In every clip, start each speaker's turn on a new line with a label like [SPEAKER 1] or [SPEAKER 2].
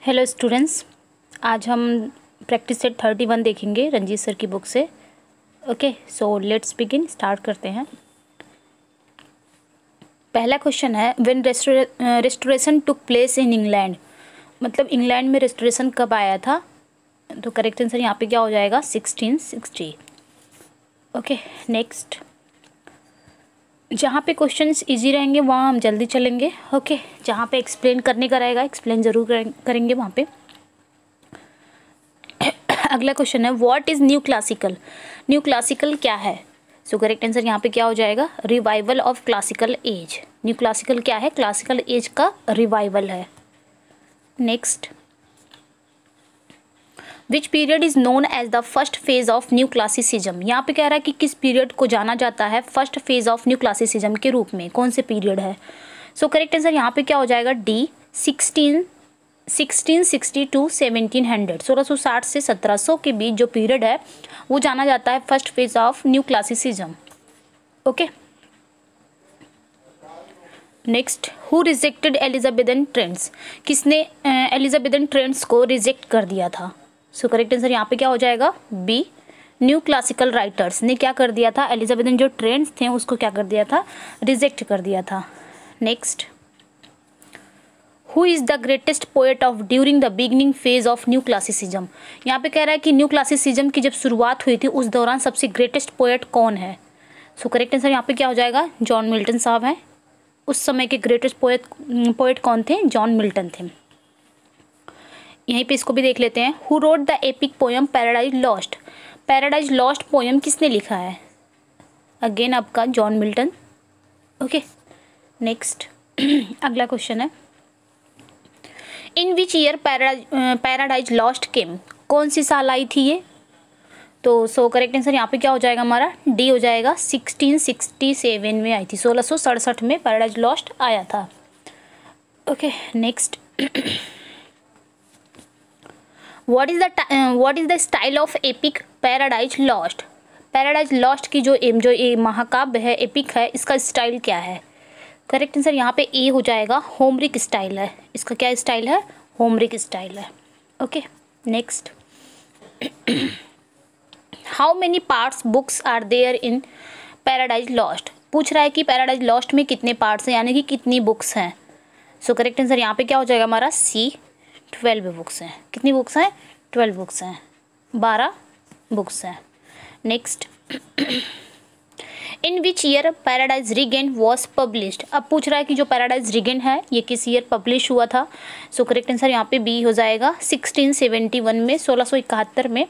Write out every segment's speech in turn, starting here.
[SPEAKER 1] Hello students, आज हम practice set 31 देखेंगे रंजीत सर की बुक से। Okay, so let's begin, start करते हैं। पहला क्वेश्चन है, when restoration took place in England, मतलब इंग्लैंड में रेस्टोरेशन कब आया था? तो करेक्ट आंसर यहाँ पे क्या हो जाएगा? 1660। Okay, next. जहाँ पे क्वेश्चंस इजी रहेंगे वहाँ हम जल्दी चलेंगे। ओके, जहाँ पे एक्सप्लेन करने का रहेगा एक्सप्लेन ज़रूर करेंगे वहाँ पे। अगला क्वेश्चन है, what is new classical? New classical क्या है? सो करेक्ट आंसर यहाँ पे क्या हो जाएगा? Revival of classical age. New classical क्या है? क्लासिकल एज का रिवाइवल है। Next, which period is known as the first phase of new classicism? यहाँ पे कह रहा है कि किस पीरियड को जाना जाता है first phase of new classicism के रूप में, कौन से पीरियड है? सो करेक्ट आंसर यहाँ पे क्या हो जाएगा? डी, 1660 टू 1700, 1660 से 1700 के बीच जो पीरियड है वो जाना जाता है first phase of new classicism. Okay, next, who rejected Elizabethan trends? किसने एलिजाबेथन ट्रेंड्स को रिजेक्ट कर दिया था? सो करेक्ट आंसर यहाँ पे क्या हो जाएगा? बी, न्यू क्लासिकल राइटर्स ने क्या कर दिया था? एलिजाबेथन जो ट्रेंड्स थे उसको क्या कर दिया था? रिजेक्ट कर दिया था। Next, who is the greatest poet of during the beginning phase of new classicism? यहाँ पे कह रहा है कि न्यू क्लासिसिज्म की जब शुरुआत हुई थी उस दौरान सबसे ग्रेटेस्ट पोएट कौन है? सो करेक्ट आंसर यहाँ पे क्या हो जाएगा? जॉन मिल्टन साहब हैं। उस समय के ग्रेटेस्ट पोएट कौन थे? जॉन मिल्टन थे। यहीं पे इसको भी देख लेते हैं। Who wrote the epic poem paradise lost? Paradise lost poem किसने लिखा है? अगेन आपका जॉन मिल्टन। Okay, next. अगला क्वेश्चन है, इन विच ईयर पैराडाइज लॉस्ट केम? कौन सी साल आई थी ये? तो सो करेक्ट आंसर यहाँ पे क्या हो जाएगा हमारा? डी हो जाएगा, 1667 में आई थी, 1667 में पैराडाइज लॉस्ट आया था। Okay, next. What is the style of epic paradise lost? Paradise lost की जो ये महाकाव्य है, एपिक है, इसका स्टाइल क्या है? करेक्ट आंसर यहाँ पे ए हो जाएगा, होमरिक स्टाइल है। इसका क्या स्टाइल है? होमरिक स्टाइल है। Okay, next. How many parts books are there in Paradise Lost? पूछ रहा है कि पैराडाइज लॉस्ट में कितने पार्ट्स हैं, यानी कि कितनी बुक्स हैं। सो करेक्ट आंसर यहाँ पे क्या हो जाएगा हमारा? सी, 12 बुक्स हैं। कितनी बुक्स हैं? 12 बुक्स हैं, 12 बुक्स हैं। Next, in which year paradise regain was published? अब पूछ रहा है कि जो पैराडाइज रीगेन है ये किस ईयर पब्लिश हुआ था? सो करेक्ट आंसर यहाँ पे बी हो जाएगा, 1671 में, 1671 में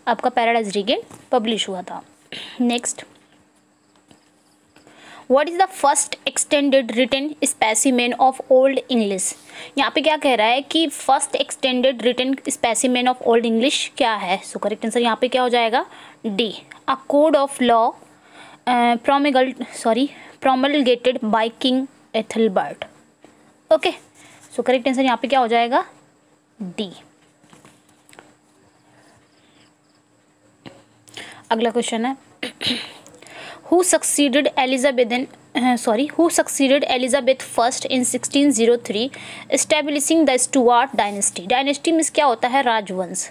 [SPEAKER 1] आपका पैराडाइज रीगेन पब्लिश हुआ था। Next, what is the first extended written specimen of Old English? यहाँ पे क्या कह रहा है कि first extended written specimen of Old English क्या है? सो करेक्ट आंसर यहाँ पे क्या हो जाएगा? D, a code of law promulgated by King Ethelbert। Okay, so correct answer यहाँ पे क्या हो जाएगा? डी। अगला क्वेश्चन है, who succeeded Elizabeth first in 1603 establishing the Stuart dynasty? Dynasty means क्या होता है? राजवंश।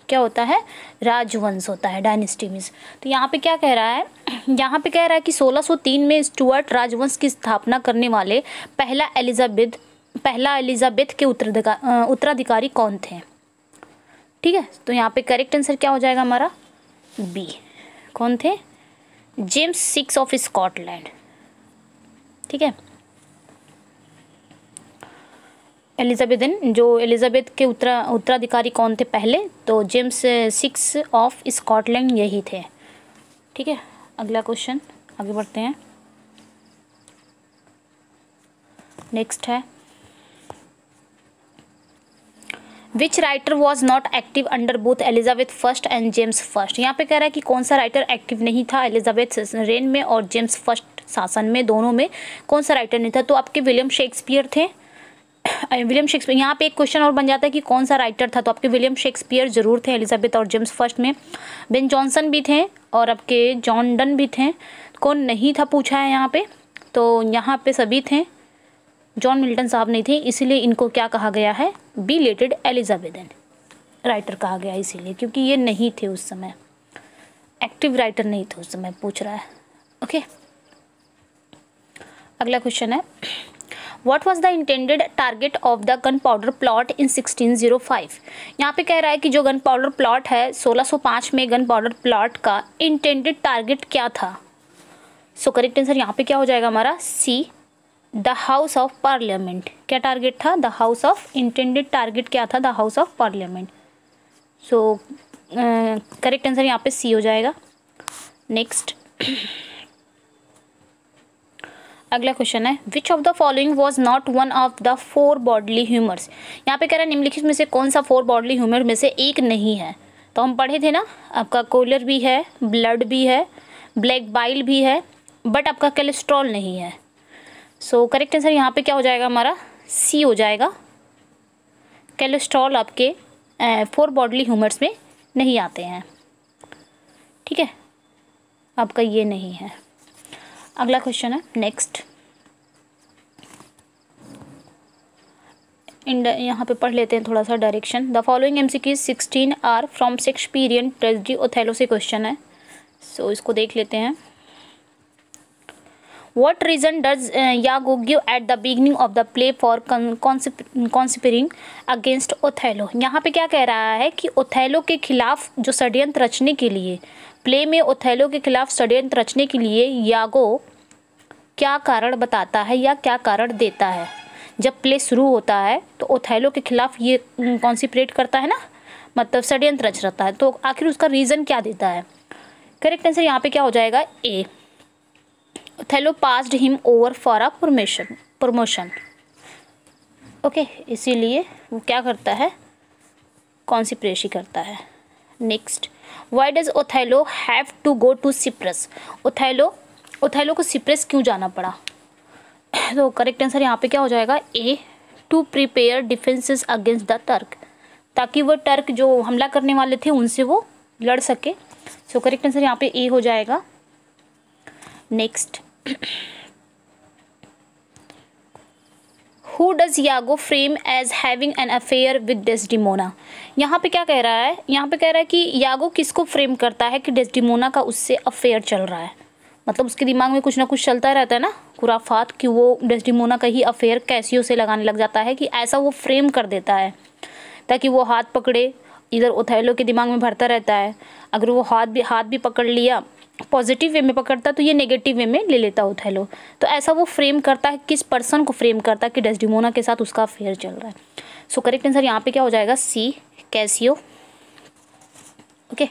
[SPEAKER 1] क्या होता है? राजवंश होता है डायनेस्टी मीन्स। तो यहाँ पे क्या कह रहा है? यहाँ पे कह रहा है कि 1603 में स्टुअर्ट राजवंश की स्थापना करने वाले पहला एलिजाबेथ के उत्तराधिकारी कौन थे? ठीक है, तो यहाँ पे करेक्ट आंसर क्या हो जाएगा हमारा? बी, कौन थे? James 6 of Scotland. ठीक है, एलिजाबेथ के उत्तराधिकारी कौन थे पहले? तो जेम्स 6 ऑफ स्कॉटलैंड यही थे। ठीक है, अगला क्वेश्चन, आगे बढ़ते हैं। नेक्स्ट है, which writer was not active under both Elizabeth first and James first? यहाँ पे कह रहा है कि कौन सा राइटर एक्टिव नहीं था एलिजाबेथ रेन में और जेम्स फर्स्ट शासन में, दोनों में कौन सा राइटर नहीं था? तो आपके विलियम शेक्सपियर थे। विलियम शेक्सपियर, यहाँ पे एक क्वेश्चन और बन जाता है कि कौन सा राइटर था, तो आपके विलियम शेक्सपियर जरूर थे एलिजाबेथ और जेम्स फर्स्ट में। बेन जॉनसन भी थे और आपके जॉन डन भी थे। कौन नहीं था पूछा है यहाँ पे, तो यहाँ पे सभी थे। जॉन मिल्टन साहब नहीं थे, इसीलिए इनको क्या कहा गया है, बिलेटेड एलिजाबेथन राइटर कहा गया, इसीलिए क्योंकि ये नहीं थे उस समय, एक्टिव राइटर नहीं थे उस समय, पूछ रहा है। ओके, अगला क्वेश्चन है, what was the intended target of the gun powder plot in 1605। यहाँ पे कह रहा है कि जो गन पाउडर प्लॉट है 1605 में गन पाउडर प्लॉट का इंटेंडेड टारगेट क्या था। सो करेक्ट आंसर यहाँ पे क्या हो जाएगा हमारा, सी, द हाउस ऑफ पार्लियामेंट। क्या टारगेट था, the house of, intended target क्या था, the house of parliament. So correct answer यहाँ पे सी हो जाएगा। नेक्स्ट अगला क्वेश्चन है, which of the following was not one of the 4 bodily humours. यहाँ पे कह रहा है निम्नलिखित में से कौन सा 4 बॉडली ह्यूमर में से एक नहीं है। तो हम पढ़े थे ना, आपका कोलर भी है, ब्लड भी है, ब्लैक बाइल भी है, बट आपका कोलेस्ट्रॉल नहीं है। सो करेक्ट आंसर यहाँ पे क्या हो जाएगा हमारा, सी हो जाएगा। कोलेस्ट्रॉल आपके 4 बॉडली ह्यूमर्स में नहीं आते हैं, ठीक है, आपका ये नहीं है। अगला क्वेश्चन है, नेक्स्ट यहाँ पे पढ़ लेते हैं थोड़ा सा direction. The following MCQ 16 are from Shakespearean tragedy Othello से क्वेश्चन है, सो इसको देख लेते हैं। What reason does Iago give at the beginning of the play for conspiring against Othello? यहाँ पे क्या कह रहा है कि ओथेलो के खिलाफ जो षड्यंत्र रचने के लिए, प्ले में ओथेलो के खिलाफ षड्यंत्र रचने के लिए यागो क्या कारण बताता है या क्या कारण देता है। जब प्ले शुरू होता है तो ओथेलो के खिलाफ ये कॉन्स्पिरेट करता है ना, मतलब षड्यंत्र रच रहता है, तो आखिर उसका रीज़न क्या देता है। करेक्ट आंसर यहाँ पे क्या हो जाएगा, A, Othello passed him over for a promotion. Okay, इसीलिए वो क्या करता है, कॉन्स्पिरेसी करता है। Next, why does Othello have to go to Cyprus. Othello को सिप्रस क्यों जाना पड़ा। तो करेक्ट आंसर यहाँ पे क्या हो जाएगा, A, to prepare defences against the Turk, ताकि वो टर्क जो हमला करने वाले थे उनसे वो लड़ सके। सो करेक्ट आंसर यहाँ पे ए हो जाएगा। Next, who does Iago frame as having an affair with Desdemona. यहाँ पे क्या कह रहा है, यहाँ पे कह रहा है कि यागो किसको फ्रेम करता है कि डेस्डिमोना का उससे अफेयर चल रहा है, मतलब उसके दिमाग में कुछ ना कुछ चलता रहता है ना, खुराफात, कि वो डेस्डिमोना का ही अफेयर कैसियो से लगाने लग जाता है, कि ऐसा वो फ्रेम कर देता है ताकि वो हाथ पकड़े, इधर ओथेलो के दिमाग में भरता रहता है। अगर वो हाथ भी पकड़ लिया, पॉजिटिव वे में पकड़ता तो ये नेगेटिव वे में ले लेता ओथेलो। तो ऐसा वो फ्रेम करता है, किस पर्सन को फ्रेम करता है कि डेस्डिमोना के साथ उसका अफेयर चल रहा है। सो करेक्ट आंसर यहाँ पे क्या हो जाएगा, सी, कैसियो। ओके,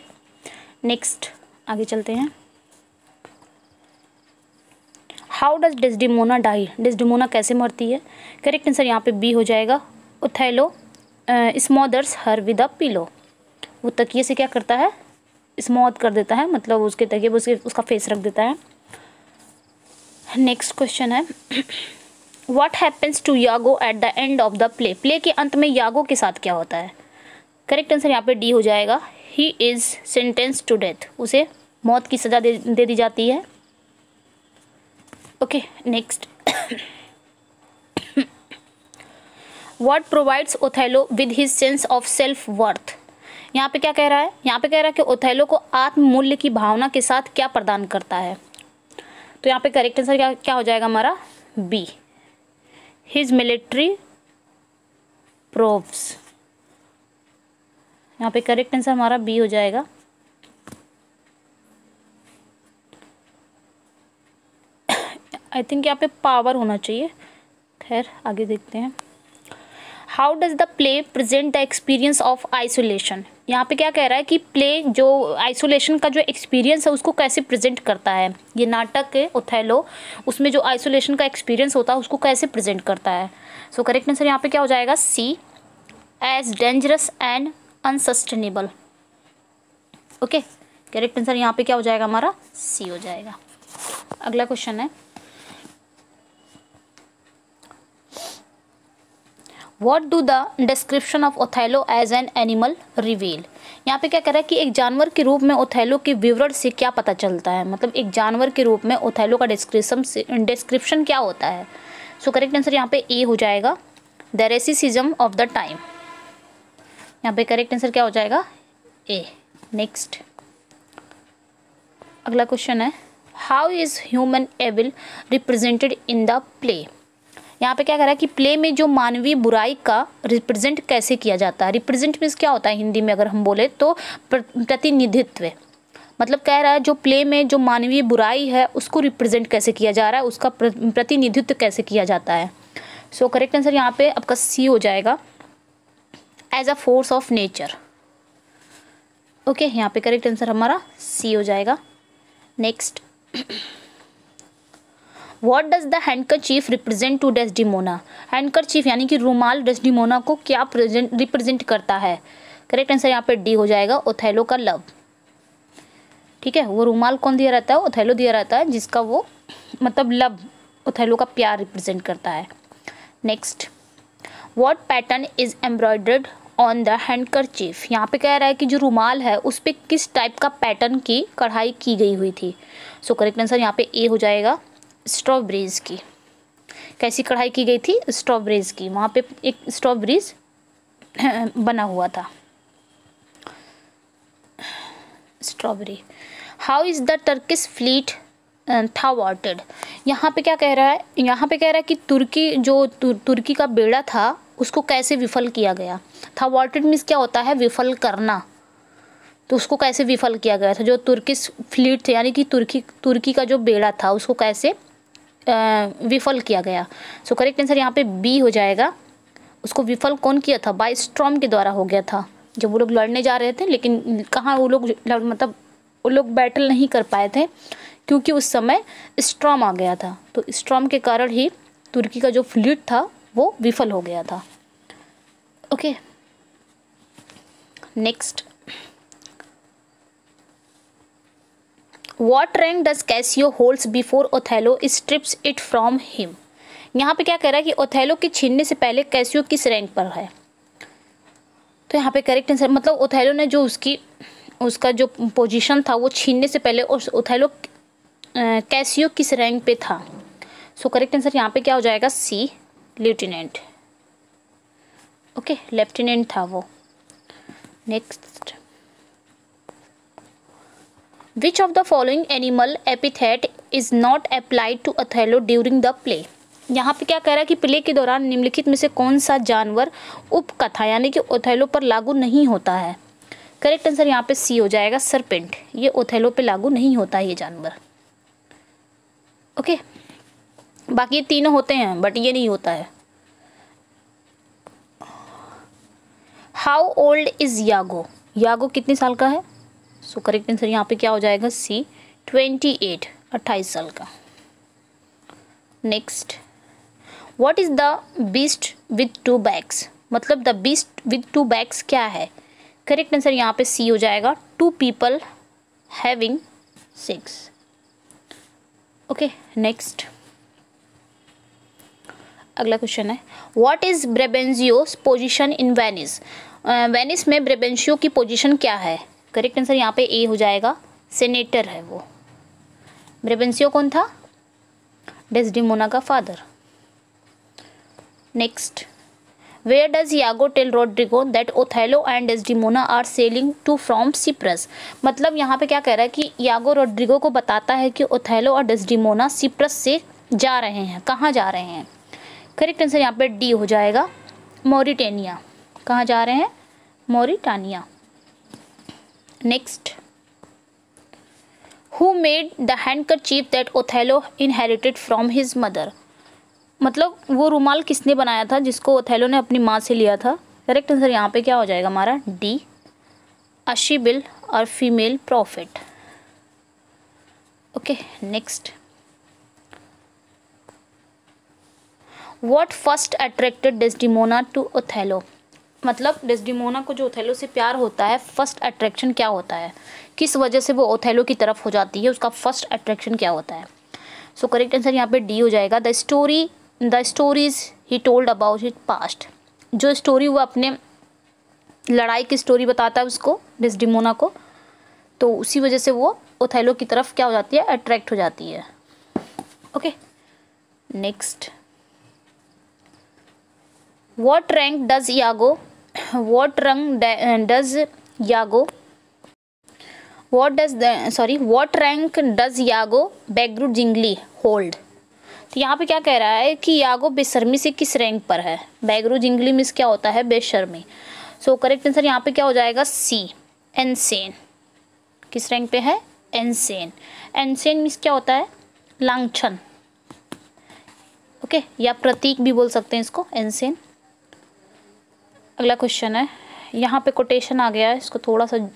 [SPEAKER 1] नेक्स्ट आगे चलते हैं। How does Desdemona die, Desdemona कैसे मरती है। करेक्ट आंसर यहाँ पे बी हो जाएगा। Othello smothers her with a pillow, वो तकिए से क्या करता है, स्मॉथ कर देता है, मतलब उसके तकिए पर उसका फेस रख देता है। नेक्स्ट क्वेश्चन है, what happens to Iago at the end of the play. Play के अंत में यागो के साथ क्या होता है। करेक्ट आंसर यहाँ पे डी हो जाएगा। He is sentence to death, उसे मौत की सज़ा दे दी जाती है। Okay, next, what provides Othello with his sense of self worth. यहाँ पे क्या कह रहा है, यहाँ पे कह रहा है कि ओथेलो को आत्म मूल्य की भावना के साथ क्या प्रदान करता है। तो यहाँ पे करेक्ट आंसर क्या हो जाएगा हमारा, बी, हिज मिलिट्री प्रोव्स। यहाँ पे करेक्ट आंसर हमारा बी हो जाएगा। आई थिंक यहाँ पे पावर होना चाहिए, खैर आगे देखते हैं। How does the play present the experience of isolation. यहाँ पे क्या कह रहा है कि प्ले जो आइसोलेशन का जो एक्सपीरियंस है उसको कैसे प्रेजेंट करता है। ये नाटक है ओथेलो, उसमें जो आइसोलेशन का एक्सपीरियंस होता है उसको कैसे प्रेजेंट करता है। सो करेक्ट आंसर यहाँ पे क्या हो जाएगा, C, as dangerous and unsustainable. Okay, correct answer यहाँ पे क्या हो जाएगा हमारा, सी हो जाएगा। अगला क्वेश्चन है, What do the description of Othello as an animal reveal। यहाँ पे क्या कह रहा है कि एक जानवर के रूप में ओथेलो के विवरण से क्या पता चलता है, मतलब एक जानवर के रूप में ओथेलो का डिस्क्रिप्शन क्या होता है। सो करेक्ट आंसर यहाँ पे ए हो जाएगा, the racism of the time. यहाँ पे करेक्ट आंसर क्या हो जाएगा, ए। नेक्स्ट अगला क्वेश्चन है, how is human evil represented in the play. यहाँ पे क्या कह रहा है कि प्ले में जो मानवीय बुराई का रिप्रेजेंट कैसे किया जाता है। रिप्रेजेंट मीन्स क्या होता है हिंदी में अगर हम बोले तो प्रतिनिधित्व, मतलब कह रहा है जो प्ले में जो मानवीय बुराई है उसको रिप्रेजेंट कैसे किया जा रहा है, उसका प्रतिनिधित्व कैसे किया जाता है। सो करेक्ट आंसर यहाँ पे आपका सी हो जाएगा, as a force of nature. Okay, यहाँ पे करेक्ट आंसर हमारा सी हो जाएगा। Next, what does the handkerchief represent to Desdemona. Handkerchief यानी कि रुमाल डेस्डिमोना को क्या रिप्रेजेंट करता है। करेक्ट आंसर यहाँ पे डी हो जाएगा, ओथेलो का लव। ठीक है, वो रुमाल कौन दिया रहता है, ओथेलो दिया रहता है, जिसका वो मतलब लव, ओथेलो का प्यार रिप्रेजेंट करता है। Next, what pattern is embroidered on the handkerchief. यहाँ पे कह रहा है कि जो रुमाल है उस पर किस टाइप का पैटर्न की कढ़ाई की गई हुई थी। सो करेक्ट आंसर यहाँ पे ए हो जाएगा, स्ट्रॉबेरीज की। कैसी कढ़ाई की गई थी, स्ट्रॉबेरीज की, वहाँ पे एक स्ट्रॉबेरीज बना हुआ था, strawberry. How is the Turkish fleet thwarted. यहाँ पे क्या कह रहा है, यहाँ पे कह रहा है कि तुर्की का बेड़ा था उसको कैसे विफल किया गया। थवार्टेड मीन्स क्या होता है, विफल करना, तो उसको कैसे विफल किया गया था। जो तुर्किश फ्लीट थे यानी कि तुर्की का जो बेड़ा था उसको कैसे विफल किया गया। सो करेक्ट आंसर यहाँ पे बी हो जाएगा, उसको विफल कौन किया था, बाय स्टॉर्म के द्वारा हो गया था। जब वो लोग लड़ने जा रहे थे, लेकिन कहाँ वो लोग मतलब वो लोग बैटल नहीं कर पाए थे क्योंकि उस समय स्टॉर्म आ गया था, तो स्टॉर्म के कारण ही तुर्की का जो फ्लीट था वो विफल हो गया था। Okay, next, What rank does Cassio holds before Othello strips it from him? यहाँ पे क्या कह रहा है कि ओथेलो के छीनने से पहले कैसियो किस रैंक पर है। तो यहाँ पे करेक्ट आंसर मतलब ओथेलो ने जो उसका जो पोजीशन था वो छीनने से पहले और ओथेलो कैसियो किस रैंक पे था। सो करेक्ट आंसर यहाँ पे क्या हो जाएगा, सी, लेफ्टिनेंट। ओके, लेफ्टिनेंट था वो। Next, Which of the following animal epithet is not applied to Othello during the play? यहाँ पे क्या कह रहा है कि प्ले के दौरान निम्नलिखित में से कौन सा जानवर उपकथा यानी कि ओथेलो पर लागू नहीं होता है। करेक्ट आंसर यहाँ पे सी हो जाएगा, सरपेंट। ये ओथेलो पे लागू नहीं होता है ये जानवर। ओके, बाकी ये तीनों होते हैं बट ये नहीं होता है। How old is यागो। यागो कितने साल का है। सो करेक्ट आंसर यहाँ पे क्या हो जाएगा, सी, 28, 28 साल का। Next, what is the beast with 2 backs. मतलब द बीस्ट विथ 2 बैक्स क्या है। करेक्ट आंसर यहाँ पे सी हो जाएगा, 2 people having 6। ओके, नेक्स्ट अगला क्वेश्चन है, what is Brabantio's position in Venice. Venice में ब्रेबेंशियो की पोजीशन क्या है। करेक्ट आंसर यहाँ पे ए हो जाएगा, सेनेटर है वो। ब्रेबेंशियो कौन था, डेस्डिमोना का father. Next, where does Iago tell Roderigo that Othello and Desdemona are sailing to from Cyprus. मतलब यहाँ पे क्या कह रहा है कि यागो रोड्रिगो को बताता है कि ओथेलो और डेस्डिमोना सिप्रस से जा रहे हैं। कहाँ जा रहे हैं। करेक्ट आंसर यहाँ पे डी हो जाएगा, मॉरिटेनिया। कहाँ जा रहे हैं, Mauritania. Next, who made the handkerchief that Othello inherited from his mother. मतलब वो रुमाल किसने बनाया था जिसको ओथेलो ने अपनी माँ से लिया था। करेक्ट आंसर यहाँ पे क्या हो जाएगा हमारा, डी, अशीबिल और female prophet. Okay, next, what first attracted Desdemona to Othello. मतलब डेस्डिमोना को जो ओथेलो से प्यार होता है, फर्स्ट अट्रैक्शन क्या होता है, किस वजह से वो ओथेलो की तरफ हो जाती है, उसका फर्स्ट अट्रैक्शन क्या होता है। सो करेक्ट आंसर यहाँ पे डी हो जाएगा, the stories he told about his past. जो स्टोरी वो अपने लड़ाई की स्टोरी बताता है उसको, डेस्डिमोना को, तो उसी वजह से वो ओथेलो की तरफ क्या हो जाती है, अट्रैक्ट हो जाती है। Okay, next, What rank does Iago what rank does Iago what rank does Iago Begrudingly hold? तो यहाँ पे क्या कह रहा है कि यागो बेशर्मी से किस रैंक पर है। बेग्रुजिंगली मीन्स क्या होता है, बेशर्मी। सो करेक्ट आंसर यहाँ पे क्या हो जाएगा, सी, एनसेन। किस रैंक पे है, एनसेन। एनसेन मीन्स क्या होता है, लांछन, ओके, या प्रतीक भी बोल सकते हैं इसको, एनसेन। अगला क्वेश्चन है, यहाँ पे कोटेशन आ गया है, इसको थोड़ा सा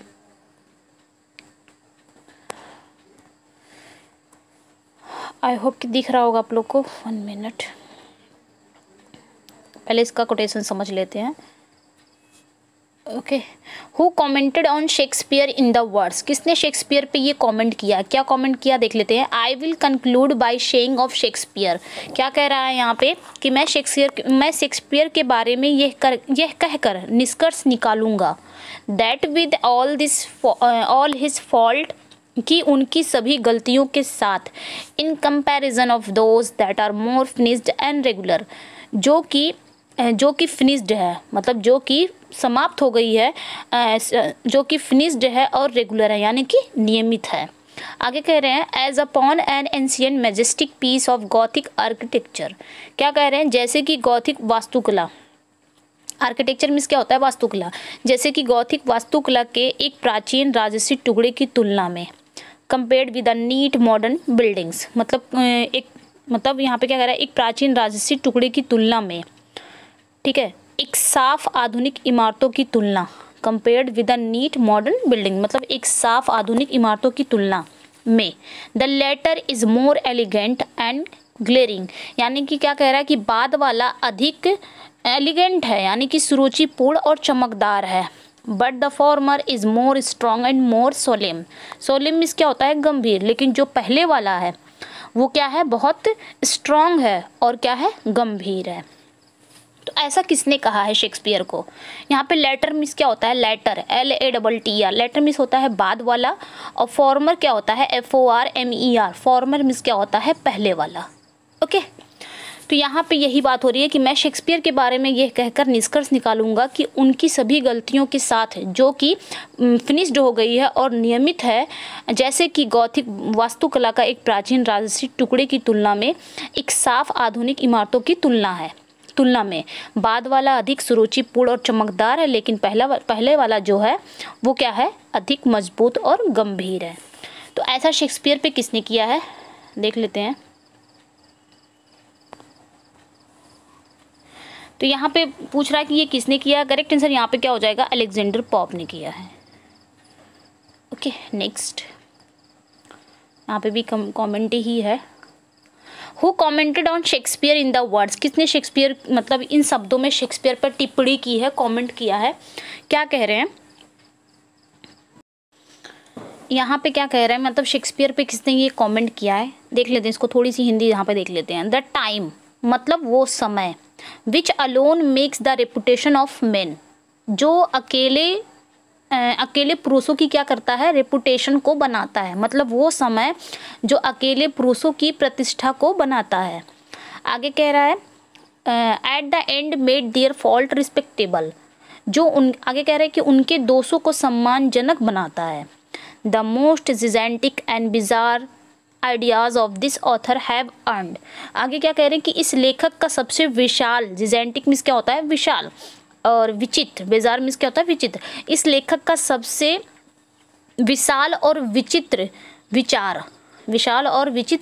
[SPEAKER 1] आई होप कि दिख रहा होगा आप लोग को। 1 मिनट, पहले इसका कोटेशन समझ लेते हैं। Okay, who commented on Shakespeare in the words? किसने शेक्सपियर पे ये कमेंट किया, क्या कमेंट किया देख लेते हैं। I will conclude by saying of Shakespeare. क्या कह रहा है यहाँ पे कि मैं शेक्सपियर के बारे में यह कहकर निष्कर्ष निकालूंगा that with all his fault, कि उनकी सभी गलतियों के साथ, in comparison of those that are more finished and regular, जो कि फिनिश्ड है, मतलब जो कि समाप्त हो गई है, जो कि फिनिश्ड है और रेगुलर है, यानी कि नियमित है। आगे कह रहे हैं as upon an ancient majestic piece of Gothic architecture. क्या कह रहे हैं, जैसे कि गॉथिक वास्तुकला, आर्किटेक्चर मीन्स क्या होता है, वास्तुकला, जैसे कि गॉथिक वास्तुकला के एक प्राचीन राजसी टुकड़े की तुलना में, compared with the neat modern buildings, मतलब यहाँ पे क्या कह रहा है, एक प्राचीन राजसी टुकड़े की तुलना में, ठीक है, एक साफ आधुनिक इमारतों की तुलना, compared with the neat modern building, मतलब एक साफ आधुनिक इमारतों की तुलना में, the latter is more elegant and glaring, यानी कि क्या कह रहा है कि बाद वाला अधिक एलिगेंट है, यानी कि सुरुचिपूर्ण और चमकदार है, but the former is more strong and more solemn. Solemn means क्या होता है, गंभीर, लेकिन जो पहले वाला है वो क्या है, बहुत स्ट्रॉन्ग है और क्या है, गंभीर है। तो ऐसा किसने कहा है शेक्सपियर को। यहाँ पे लेटर मीन्स क्या होता है, लेटर, LATTER, लेटर मीन्स होता है बाद वाला, और फॉर्मर क्या होता है, FORMER, फॉर्मर मीन्स क्या होता है, पहले वाला। ओके, तो यहाँ पे यही बात हो रही है कि मैं शेक्सपियर के बारे में यह कहकर निष्कर्ष निकालूंगा कि उनकी सभी गलतियों के साथ, जो कि फिनिश्ड हो गई है और नियमित है, जैसे कि गॉथिक वास्तुकला का एक प्राचीन राजसी टुकड़े की तुलना में एक साफ आधुनिक इमारतों की तुलना में बाद वाला अधिक सुरुचिपूर्ण और चमकदार है, लेकिन पहले वाला जो है वो क्या है, अधिक मजबूत और गंभीर है। तो ऐसा शेक्सपियर पे किसने किया है देख लेते हैं। तो यहाँ पे पूछ रहा है कि ये किसने किया, करेक्ट आंसर यहाँ पे क्या हो जाएगा, अलेक्जेंडर पॉप ने किया है। ओके, नेक्स्ट, यहाँ पे भी कमेंट ही है। Who commented on Shakespeare in the words? किसने शेक्सपियर, मतलब इन शब्दों में शेक्सपियर पर टिप्पणी की है, कमेंट किया है। क्या कह रहे हैं यहाँ पे, क्या कह रहे हैं, मतलब शेक्सपियर पे किसने ये कमेंट किया है देख लेते हैं। इसको थोड़ी सी हिंदी यहाँ पे देख लेते हैं। द टाइम, मतलब वो समय, which alone makes the reputation of men, जो अकेले पुरुषों की क्या करता है, रेपुटेशन को बनाता है, मतलब वो समय जो अकेले पुरुषों की प्रतिष्ठा को बनाता है। आगे कह रहा है eight the and made their fault respectable, आगे कह रहा है कि उनके दोषों को सम्मानजनक बनाता है। The most gigantic and bizarre ideas of this author have earned, आगे क्या कह रहे हैं कि इस लेखक का सबसे विशाल, जिजेंटिक मीन्स क्या होता है, विशाल, और विचित्र, बेजार मीन्स क्या होता है, विचित्र, इस लेखक का सबसे विशाल और विचित्र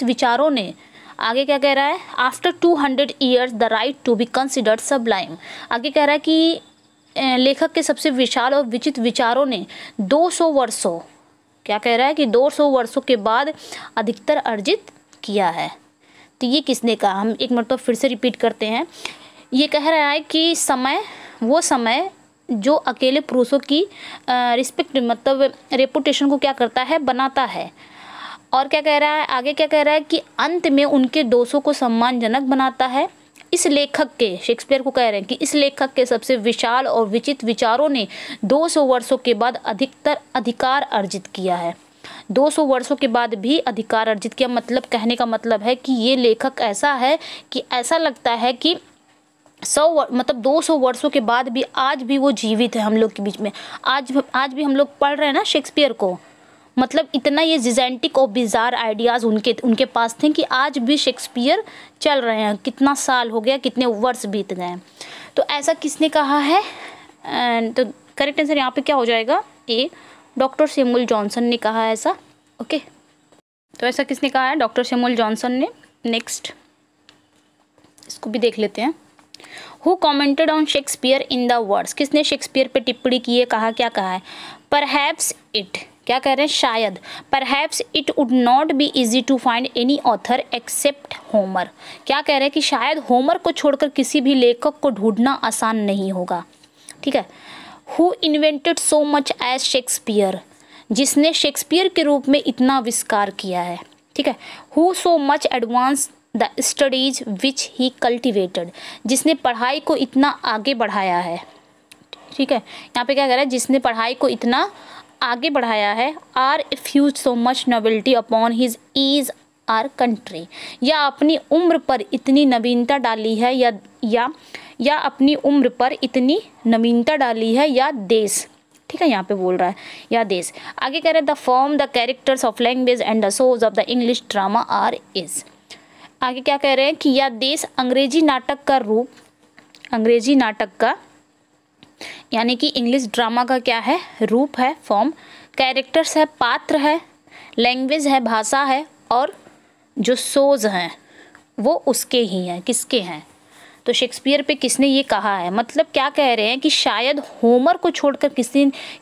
[SPEAKER 1] विचारों ने, आगे क्या कह रहा है, after 200 years the right to be considered sublime, आगे कह रहा है कि लेखक के सबसे विशाल और विचित्र विचारों ने 200 वर्षों, क्या कह रहा है कि 200 वर्षों के बाद अधिकतर अर्जित किया है। तो ये किसने कहा, हम एक मरतबा फिर से रिपीट करते हैं। ये कह रहा है कि वो समय जो अकेले पुरुषों की रिस्पेक्ट, मतलब रेपुटेशन को क्या करता है, बनाता है। और क्या कह रहा है, आगे क्या कह रहा है कि अंत में उनके दोषों को सम्मानजनक बनाता है। इस लेखक के, शेक्सपियर को कह रहे हैं कि इस लेखक के सबसे विशाल और विचित्र विचारों ने 200 वर्षों के बाद अधिकतर अधिकार अर्जित किया है। 200 वर्षों के बाद भी अधिकार अर्जित किया, मतलब कहने का मतलब है कि ये लेखक ऐसा है कि ऐसा लगता है कि मतलब 200 वर्षों के बाद भी आज भी वो जीवित है हम लोग के बीच में। आज भी हम लोग पढ़ रहे हैं ना शेक्सपियर को, मतलब इतना ये जिजेंटिक और बिजार आइडियाज़ उनके पास थे कि आज भी शेक्सपियर चल रहे हैं। कितना साल हो गया, कितने वर्ष बीत गए हैं। तो ऐसा किसने कहा है? तो करेक्ट आंसर यहाँ पे क्या हो जाएगा? ए, डॉक्टर सैमुअल जॉनसन ने कहा है ऐसा। ओके, तो ऐसा किसने कहा है? डॉक्टर सैमुअल जॉनसन ने। नेक्स्ट इसको भी देख लेते हैं। Who commented on Shakespeare in the words, किसने शेक्सपियर पे टिप्पणी की है? कहा, क्या कहा है? परहैप्स इट, क्या कह रहे हैं? शायद। Perhaps it would not be easy to find any author except Homer, क्या कह रहे हैं कि शायद होमर को छोड़कर किसी भी लेखक को ढूंढना आसान नहीं होगा। ठीक है। Who invented so much as Shakespeare, जिसने शेक्सपियर के रूप में इतना आविष्कार किया है। ठीक है। Who so much advance the studies which he cultivated, जिसने पढ़ाई को इतना आगे बढ़ाया है। ठीक है, यहाँ पे क्या कह रहा है? जिसने पढ़ाई को इतना आगे बढ़ाया है। Or effuse so much novelty upon his age or country, या अपनी उम्र पर इतनी नवीनता डाली है या अपनी उम्र पर इतनी नवीनता डाली है या देश। ठीक है, यहाँ पे बोल रहा है या देश। आगे कह रहे हैं the form the characters of language and the source of the English drama are is. आगे क्या कह रहे हैं कि यह देश अंग्रेजी नाटक का रूप, अंग्रेजी नाटक का यानी कि इंग्लिश ड्रामा का क्या है? रूप है, फॉर्म। कैरेक्टर्स है, पात्र है। लैंग्वेज है, भाषा है। और जो सोज हैं वो उसके ही हैं, किसके हैं? तो शेक्सपियर पे किसने ये कहा है? मतलब क्या कह रहे हैं कि शायद होमर को छोड़कर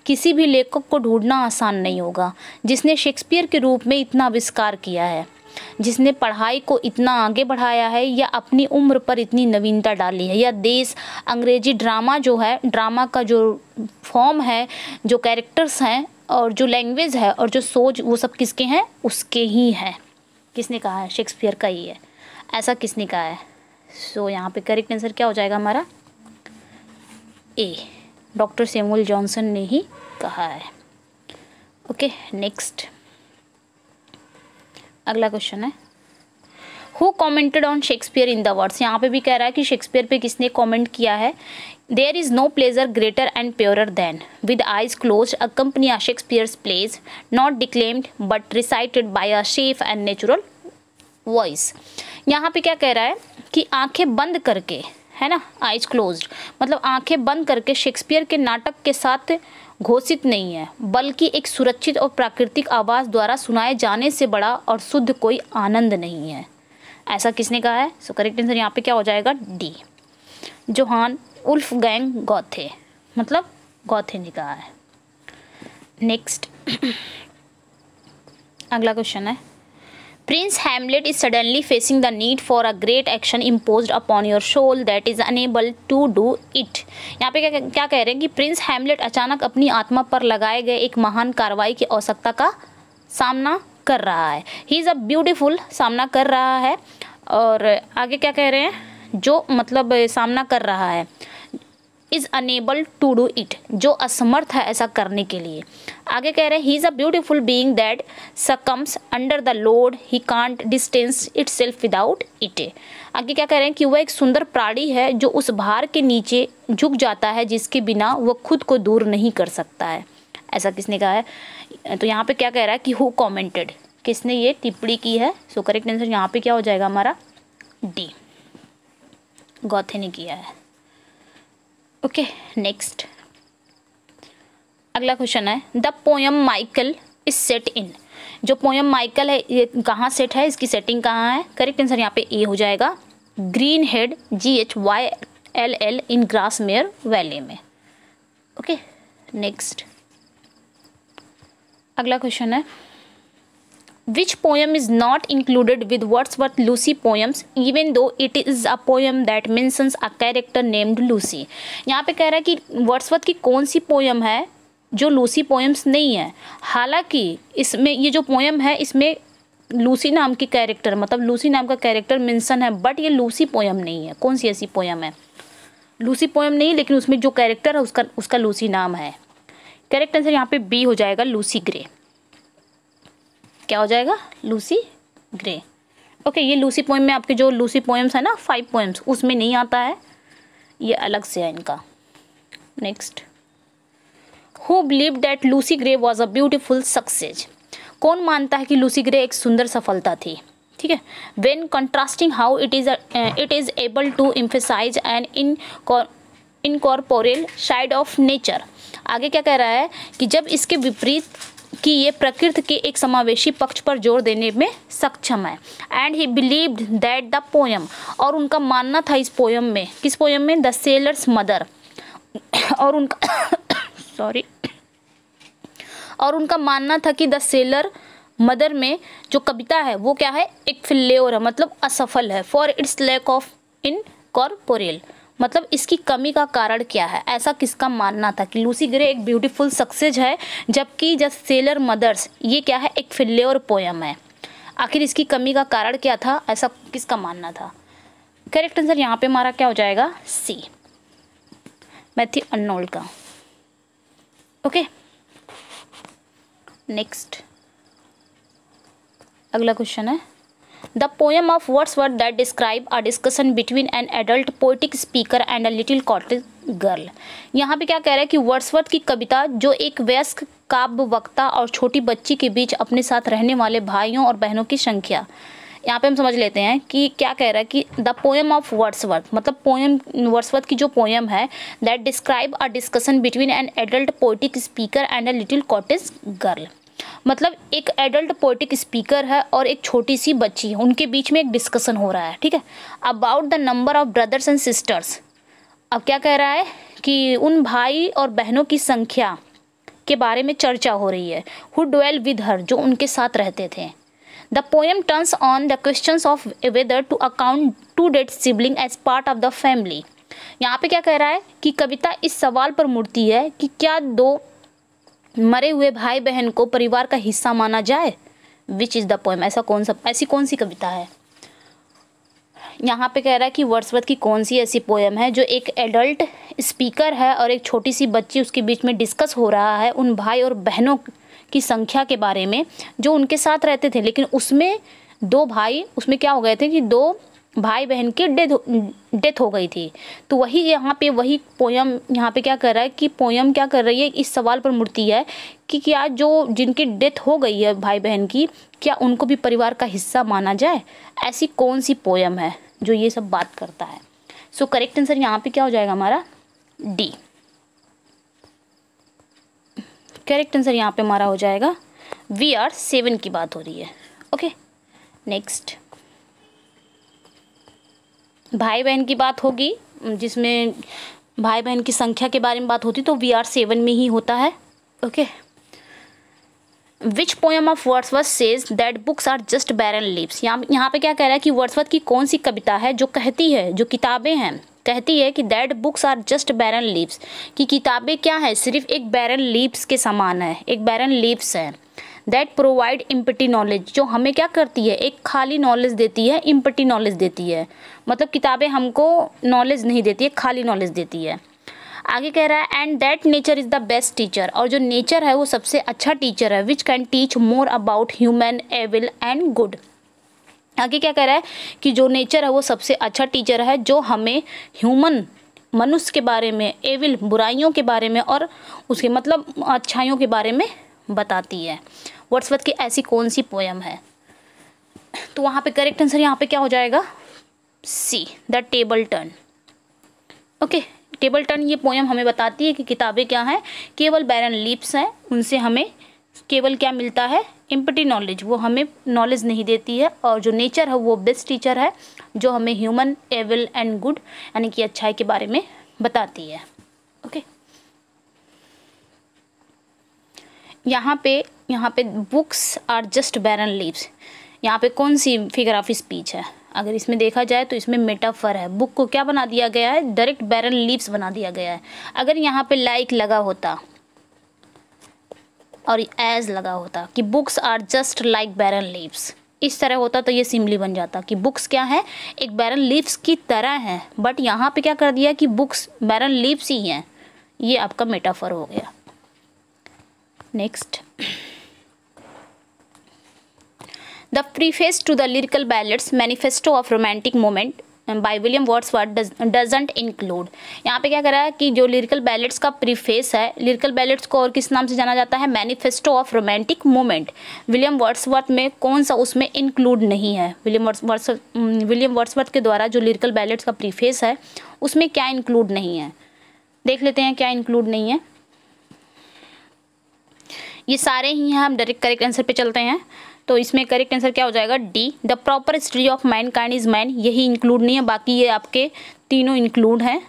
[SPEAKER 1] किसी भी लेखक को ढूंढना आसान नहीं होगा, जिसने शेक्सपियर के रूप में इतना आविष्कार किया है, जिसने पढ़ाई को इतना आगे बढ़ाया है या अपनी उम्र पर इतनी नवीनता डाली है। या देश, अंग्रेजी ड्रामा जो है, ड्रामा का जो फॉर्म है, जो कैरेक्टर्स हैं और जो लैंग्वेज है और जो सोच, वो सब किसके हैं? उसके ही हैं। किसने कहा है? शेक्सपियर का ही है। ऐसा किसने कहा है? सो यहाँ पे करेक्ट आंसर क्या हो जाएगा हमारा? ए, डॉक्टर सैमुअल जॉनसन ने ही कहा है। ओके, नेक्स्ट अगला क्वेश्चन है who commented on Shakespeare in the words. यहाँ पे भी कह रहा है कि शेक्सपियर पे किसने कमेंट किया है? There is no pleasure greater and purer than with eyes closed accompany a Shakespeare's plays not declaimed but recited by a safe and natural voice. यहाँ पे क्या कह रहा है कि आंखें बंद करके, है ना, आइज क्लोज्ड, मतलब आंखें बंद करके शेक्सपियर के नाटक के साथ घोषित नहीं है, बल्कि एक सुरक्षित और प्राकृतिक आवाज़ द्वारा सुनाए जाने से बड़ा और शुद्ध कोई आनंद नहीं है। ऐसा किसने कहा है? सो करेक्ट आंसर यहाँ पे क्या हो जाएगा? डी, जोहान वुल्फगैंग गॉथे, मतलब गॉथे ने कहा है। नेक्स्ट अगला क्वेश्चन है Prince Hamlet is suddenly facing the need for a great action imposed upon your soul that is unable to do it। यहाँ पे क्या कह रहे हैं कि प्रिंस हैमलेट अचानक अपनी आत्मा पर लगाए गए एक महान कार्रवाई की आवश्यकता का सामना कर रहा है। ही इज़ अ ब्यूटीफुल, सामना कर रहा है। और आगे क्या कह रहे हैं? जो मतलब सामना कर रहा है, is unable to do it, जो असमर्थ है ऐसा करने के लिए। आगे कह रहे हैं he is a beautiful being that succumbs under the load he can't distance it self without it. आगे क्या कह रहे हैं कि वह एक सुंदर प्राणी है जो उस भार के नीचे झुक जाता है जिसके बिना वह खुद को दूर नहीं कर सकता है। ऐसा किसने कहा है? तो यहाँ पे क्या कह रहा है कि हु कॉमेंटेड, किसने ये टिप्पणी की है? सो करेक्ट आंसर यहाँ पे क्या हो जाएगा हमारा? डी, गॉथे ने किया है। ओके, नेक्स्ट अगला क्वेश्चन है the poem Michael is set in. जो पोयम माइकल है ये कहाँ सेट है? इसकी सेटिंग कहाँ है? करेक्ट आंसर यहाँ पे ए हो जाएगा, ग्रीन हेड GHYLL इन ग्रासमेयर वैली में। ओके, नेक्स्ट अगला क्वेश्चन है Which poem is not included with Wordsworth Lucy poems even though it is a poem that mentions a character named Lucy। यहाँ पे कह रहा है कि वर्ड्सवर्थ की कौन सी पोयम है जो लूसी पोएम्स नहीं है। हालांकि इसमें ये जो पोयम है इसमें लूसी नाम की कैरेक्टर, मतलब लूसी नाम का कैरेक्टर मेंशन है, बट ये लूसी पोयम नहीं है। कौन सी ऐसी पोयम है? लूसी पोयम नहीं, लेकिन उसमें जो कैरेक्टर है उसका लूसी नाम है। करेक्ट आंसर यहाँ पे बी हो जाएगा, लूसी ग्रे। क्या हो जाएगा? Lucy grey. ओके, ये लूसी पोएम में आपके जो लूसी पोएम्स है ना 5 पोएम्स, उसमें नहीं आता है। ये अलग से है इनका। Next, who believe that Lucy grey was a beautiful success. कौन मानता है कि लूसी ग्रे एक सुंदर सफलता थी, ठीक है। When contrasting how it is able to emphasise an incorporeal side of nature. आगे क्या कह रहा है कि जब इसके विपरीत कि ये प्रकृति के एक समावेशी पक्ष पर जोर देने में सक्षम है। And he believed that the poem, और उनका मानना था इस पोयम में, किस पोयम में, द सेलर्स मदर, और उनका सॉरी और उनका मानना था कि द सेलर मदर में जो कविता है वो क्या है, एक फेल्योर है, मतलब असफल है। For its lack of incorporeal, मतलब इसकी कमी का कारण क्या है, ऐसा किसका मानना था कि लूसी ग्रे एक ब्यूटीफुल सक्सेस है जबकि द सेलर मदर्स ये क्या है, एक फेल्योर पोयम है। आखिर इसकी कमी का कारण क्या था, ऐसा किसका मानना था। करेक्ट आंसर यहाँ पे हमारा क्या हो जाएगा, सी, मैथ्यू अर्नोल्ड का। ओके, नेक्स्ट अगला क्वेश्चन है, the poem of Wordsworth that describe a discussion between an adult poetic speaker and a little cottage girl. यहाँ पे क्या कह रहा है कि वर्ड्सवर्थ की कविता जो एक वयस्क काव्य वक्ता और छोटी बच्ची के बीच अपने साथ रहने वाले भाइयों और बहनों की संख्या। यहाँ पे हम समझ लेते हैं कि क्या कह रहा है कि द पोएम ऑफ वर्ड्सवर्थ, मतलब पोएम वर्ड्सवर्थ की जो पोएम है, that describe a discussion between an adult poetic speaker and a little cottage girl, मतलब एक एडल्ट पोएटिक स्पीकर है और एक छोटी सी बच्ची है, उनके बीच में एक डिस्कशन हो रहा है, ठीक है, about the number of brothers and sisters. अब क्या कह रहा है कि उन भाई और बहनों की संख्या के बारे में चर्चा हो रही है, हु ड्वेल विद हर, जो उनके साथ रहते थे। The poem turns on the questions of whether to account two dead sibling as part of the family. यहाँ पे क्या कह रहा है कि कविता इस सवाल पर मुड़ती है कि क्या दो मरे हुए भाई बहन को परिवार का हिस्सा माना जाए। विच इज़ द पोएम, ऐसी कौन सी कविता है। यहाँ पे कह रहा है कि वर्ड्सवर्थ की कौन सी ऐसी पोएम है जो एक एडल्ट स्पीकर है और एक छोटी सी बच्ची उसके बीच में डिस्कस हो रहा है उन भाई और बहनों की संख्या के बारे में जो उनके साथ रहते थे, लेकिन उसमें दो भाई उसमें क्या हो गए थे कि दो भाई बहन की डेथ हो गई थी। तो वही यहाँ पे वही पोयम यहाँ पे क्या कर रहा है कि पोयम क्या कर रही है, इस सवाल पर मुड़ती है कि क्या जो जिनकी डेथ हो गई है भाई बहन की, क्या उनको भी परिवार का हिस्सा माना जाए। ऐसी कौन सी पोयम है जो ये सब बात करता है। सो करेक्ट आंसर यहाँ पे क्या हो जाएगा हमारा, डी। करेक्ट आंसर यहाँ पे हमारा हो जाएगा VR7 की बात हो रही है। ओके, नेक्स्ट भाई बहन की बात होगी, जिसमें भाई बहन की संख्या के बारे में बात होती तो VR7 में ही होता है। Okay, which poem of Wordsworth says that books are just barren leaves. यहाँ पे क्या कह रहा है कि वर्ड्सवर्थ की कौन सी कविता है जो कहती है, जो किताबें हैं कहती है कि that books are just barren leaves, कि किताबें क्या है, सिर्फ एक बैरन लीव्स के समान है, एक बैरन लीव्स है। दैट प्रोवाइड इम्पटी नॉलेज, जो हमें क्या करती है, एक खाली नॉलेज देती है, इम्पटी नॉलेज देती है, मतलब किताबें हमको नॉलेज नहीं देती है, खाली नॉलेज देती है। आगे कह रहा है and that nature is the best teacher, और जो नेचर है वो सबसे अच्छा टीचर है, which can teach more about human evil and good. आगे क्या कह रहा है कि जो नेचर है वो सबसे अच्छा टीचर है जो हमें ह्यूमन मनुष्य के बारे में, एविल बुराइयों के बारे में और उसके मतलब अच्छाइयों के बारे में बताती है। वर्ड्सवर्थ की ऐसी कौन सी पोएम है। तो वहाँ पे करेक्ट आंसर यहाँ पे क्या हो जाएगा, C, the table turn. Okay, table turn ये पोएम हमें बताती है कि किताबें क्या हैं, केवल बैरन लीव्स हैं, उनसे हमें केवल क्या मिलता है, इम्पटी नॉलेज, वो हमें नॉलेज नहीं देती है, और जो नेचर है वो बेस्ट टीचर है जो हमें ह्यूमन एविल एंड गुड यानी कि अच्छाई के बारे में बताती है। ओके, यहाँ पे books are just barren leaves, यहाँ पे कौन सी फिगर ऑफ स्पीच है। अगर इसमें देखा जाए तो इसमें मेटाफर है, बुक को क्या बना दिया गया है, डायरेक्ट बैरन लीव्स बना दिया गया है। अगर यहाँ पे लाइक लगा होता और एज लगा होता कि books are just like barren leaves, इस तरह होता तो ये सिम्पली बन जाता कि बुक्स क्या है, एक बैरन लीव्स की तरह है, बट यहाँ पे क्या कर दिया कि बुक्स बैरन लीव्स ही हैं। ये आपका मेटाफर हो गया। Next, the preface to the lyrical ballads manifesto of romantic moment by William Wordsworth doesn't include. यहाँ पे क्या कह रहा है कि जो लिरिकल बैलेट्स का प्रीफेस है, लिरिकल बैलेट्स को और किस नाम से जाना जाता है, manifesto of romantic moment. William Wordsworth में कौन सा उसमें इंक्लूड नहीं है? विलियम वर्ड्सवर्थ के द्वारा जो लिरिकल बैलेट्स का प्रीफेस है उसमें क्या इंक्लूड नहीं है, देख लेते हैं क्या इंक्लूड नहीं है। ये सारे ही हैं, हम डायरेक्ट करेक्ट आंसर पे चलते हैं। तो इसमें करेक्ट आंसर क्या हो जाएगा? D, the proper history of Mankind is man. यही इंक्लूड नहीं है, बाकी ये आपके तीनों इंक्लूड हैं।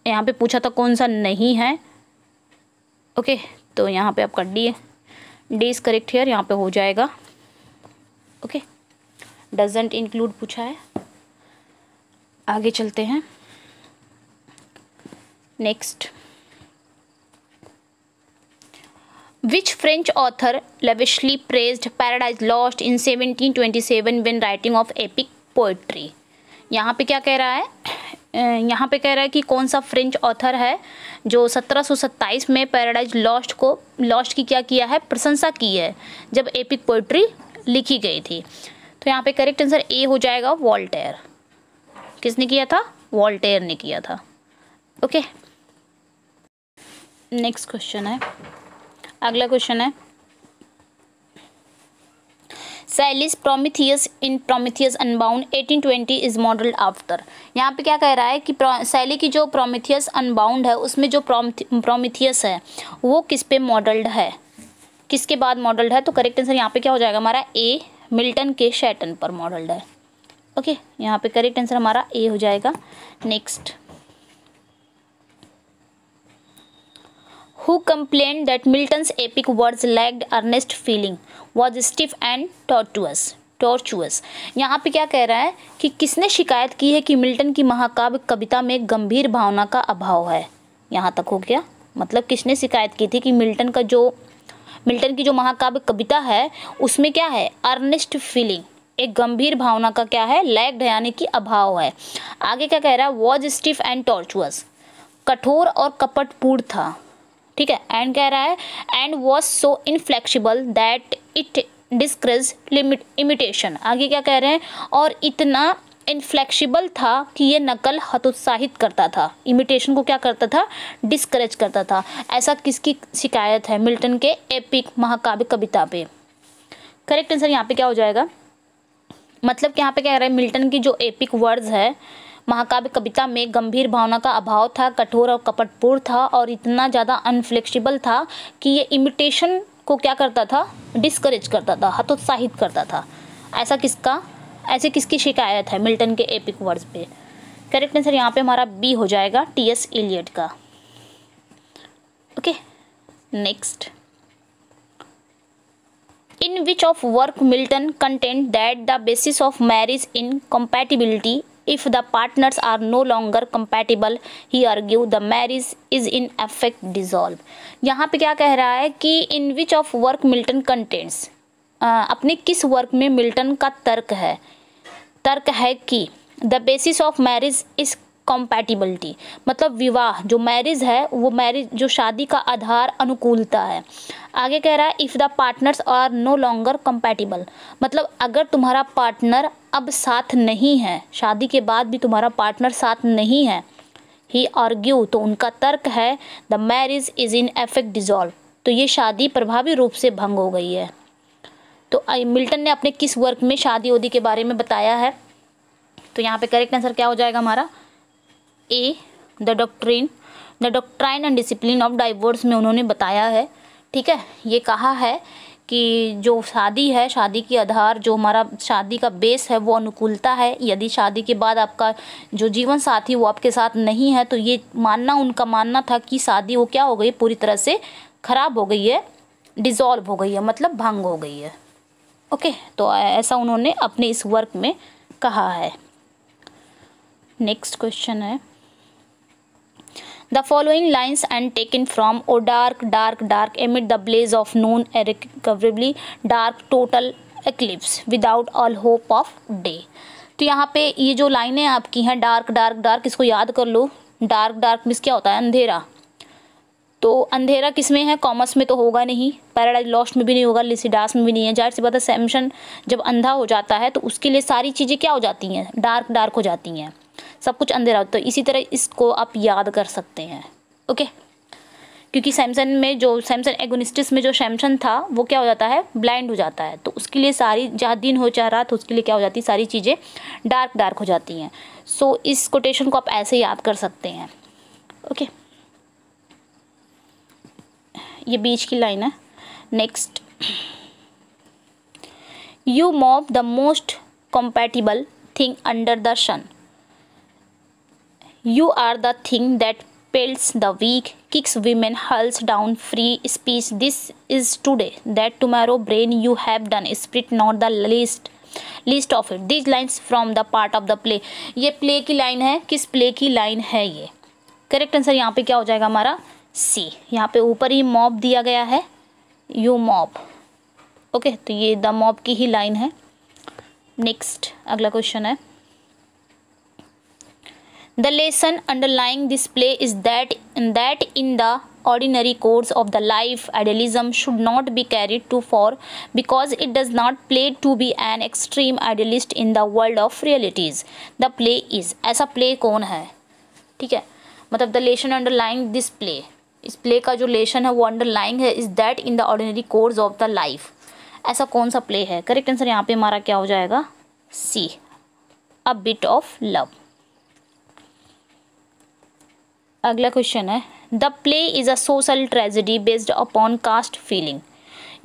[SPEAKER 1] यहाँ पे पूछा था कौन सा नहीं है। ओके, तो यहाँ पे आपका डी है, डी इज करेक्ट हियर, यहाँ पे हो जाएगा। ओके, डजंट इंक्लूड पूछा है। आगे चलते हैं next. Which French author lavishly praised Paradise Lost in 1727 when writing of epic poetry? यहाँ पे क्या कह रहा है? यहाँ पे कह रहा है कि कौन सा फ्रेंच ऑथर है जो 1727 में पैराडाइज लॉस्ट की क्या किया है? प्रशंसा की है जब एपिक पोइट्री लिखी गई थी। तो यहाँ पे करेक्ट आंसर ए हो जाएगा, वॉल्टेयर। किसने किया था? वॉल्टेयर ने किया था। ओके, नेक्स्ट क्वेश्चन है, अगला क्वेश्चन है सैलीज Prometheus in Prometheus unbound 1820 is modelled after. यहाँ पे क्या कह रहा है कि सैली की जो प्रोमीथियस अनबाउंड है उसमें जो प्रोमीथियस है वो किस पे मॉडल्ड है, किसके बाद मॉडल्ड है? तो करेक्ट आंसर यहाँ पे क्या हो जाएगा हमारा? ए, मिल्टन के शैटन पर मॉडल्ड है। ओके, यहाँ पे करेक्ट आंसर हमारा ए हो जाएगा। Next, who complained that Milton's epic words lacked earnest feeling, was stiff and tortuous। यहाँ पे क्या कह रहा है कि किसने शिकायत की है कि मिल्टन की महाकाव्य कविता में गंभीर भावना का अभाव है? यहाँ तक हो गया, मतलब किसने शिकायत की थी कि मिल्टन की जो महाकाव्य कविता है उसमें क्या है? अर्नेस्ट फीलिंग, एक गंभीर भावना का क्या है? लैक्ड है, यानी कि अभाव है। आगे क्या कह रहा है? वॉज स्टिफ एंड टॉर्चुअस, कठोर और कपटपूर्ण था। ठीक है, एंड कह रहा है and was so inflexible that it discouraged imitation. आगे क्या कह रहे हैं? और इतना इनफ्लेक्सिबल था कि ये नकल हतोत्साहित करता था, इमिटेशन को क्या करता था? डिस्करेज करता था। ऐसा किसकी शिकायत है? मिल्टन के एपिक महाकाव्य कविता पे। करेक्ट आंसर यहाँ पे क्या हो जाएगा? मतलब कि यहाँ पे क्या कह रहा है? मिल्टन की जो एपिक वर्ड्स है महाकाव्य कविता में गंभीर भावना का अभाव था, कठोर और कपटपूर्ण था और इतना ज़्यादा अनफ्लेक्सिबल था कि ये इमिटेशन को क्या करता था? डिस्करेज करता था, हतोत्साहित करता था। ऐसे किसकी शिकायत है मिल्टन के एपिक वर्ड्स पे? करेक्ट आंसर यहाँ पे हमारा बी हो जाएगा, टी.एस. इलियट का। Okay, next, in which of work Milton content that the basis of marriage in compatibility if the partners are no longer compatible, he argue the marriage is in effect dissolved। यहाँ पे क्या कह रहा है कि in which of work Milton contents, अपने किस work में मिल्टन का तर्क है कि the basis of marriage is compatibility, मतलब विवाह जो मैरिज है वो मैरिज जो शादी का आधार अनुकूलता है। आगे कह रहा है if the partners are no longer compatible, मतलब अगर तुम्हारा पार्टनर अब साथ नहीं है, शादी के बाद भी तुम्हारा पार्टनर साथ नहीं है, ही आर्ग्यू, तो उनका तर्क है the marriage is in effect dissolve, तो ये शादी प्रभावी रूप से भंग हो गई है। तो मिल्टन ने अपने किस वर्क में शादी उदी के बारे में बताया है? तो यहाँ पे करेक्ट आंसर क्या हो जाएगा हमारा? A, the doctrine and discipline of divorce में उन्होंने बताया है। ठीक है, ये कहा है कि जो शादी है, शादी के आधार जो हमारा शादी का बेस है वो अनुकूलता है। यदि शादी के बाद आपका जो जीवन साथी वो आपके साथ नहीं है तो ये उनका मानना था कि शादी वो क्या हो गई? पूरी तरह से खराब हो गई है, डिसॉल्व हो गई है, मतलब भंग हो गई है। ओके, तो ऐसा उन्होंने अपने इस वर्क में कहा है। नेक्स्ट क्वेश्चन है The following lines and taken from "O dark, dark, dark, amid the blaze of noon, irrecoverably dark, total eclipse, without all hope of day"। तो यहाँ पे ये जो लाइनें आपकी हैं डार्क डार्क डार्क, इसको याद कर लो। डार्क डार्क मीन्स क्या होता है? अंधेरा। तो अंधेरा किस में है? कॉमर्स में तो होगा नहीं, पैराडाइज लॉस्ट में भी नहीं होगा, लिसिडास में भी नहीं है। जाहिर सी बात है, सैमसन जब अंधा हो जाता है तो उसके लिए सारी चीज़ें क्या हो जाती हैं? डार्क डार्क हो जाती हैं। सब कुछ अंधेरा होता है। इसी तरह इसको आप याद कर सकते हैं। ओके, क्योंकि सैमसन में जो सैमसन एगोनिस्टिस में जो सैमसन था वो क्या हो जाता है, ब्लाइंड हो जाता है, तो उसके लिए सारी, जहाँ दिन हो चाहे रात, उसके लिए क्या हो जाती है, सारी चीज़ें डार्क डार्क हो जाती हैं। सो इस कोटेशन को आप ऐसे याद कर सकते हैं। ओके, ये बीच की लाइन है। Next, you mob the most compatible thing under the sun. You are the thing that pelts the weak, kicks women, hurls down free speech. This is today, that tomorrow brain you have done, spirit not the least of it. These lines from the part of the play. ये play की line है। किस play की line है ये? Correct answer यहाँ पे क्या हो जाएगा हमारा, सी। यहाँ पे ऊपर ही मॉब दिया गया है, यू मॉब। ओके, तो ये द मॉब की ही लाइन है। नेक्स्ट, अगला क्वेश्चन है, the lesson underlying this play is that in the ordinary course of the life idealism should not be carried too far because it does not play to be an extreme idealist in the world of realities. The play is, ऐसा play कौन है? ठीक है, मतलब the lesson underlying this play, इस play का जो lesson है वो अंडरलाइंग है, is that in the ordinary course of the life. ऐसा कौन सा प्ले है? करेक्ट आंसर यहाँ पे हमारा क्या हो जाएगा, C, a bit of love. अगला क्वेश्चन है, the play is a social tragedy based upon caste feeling.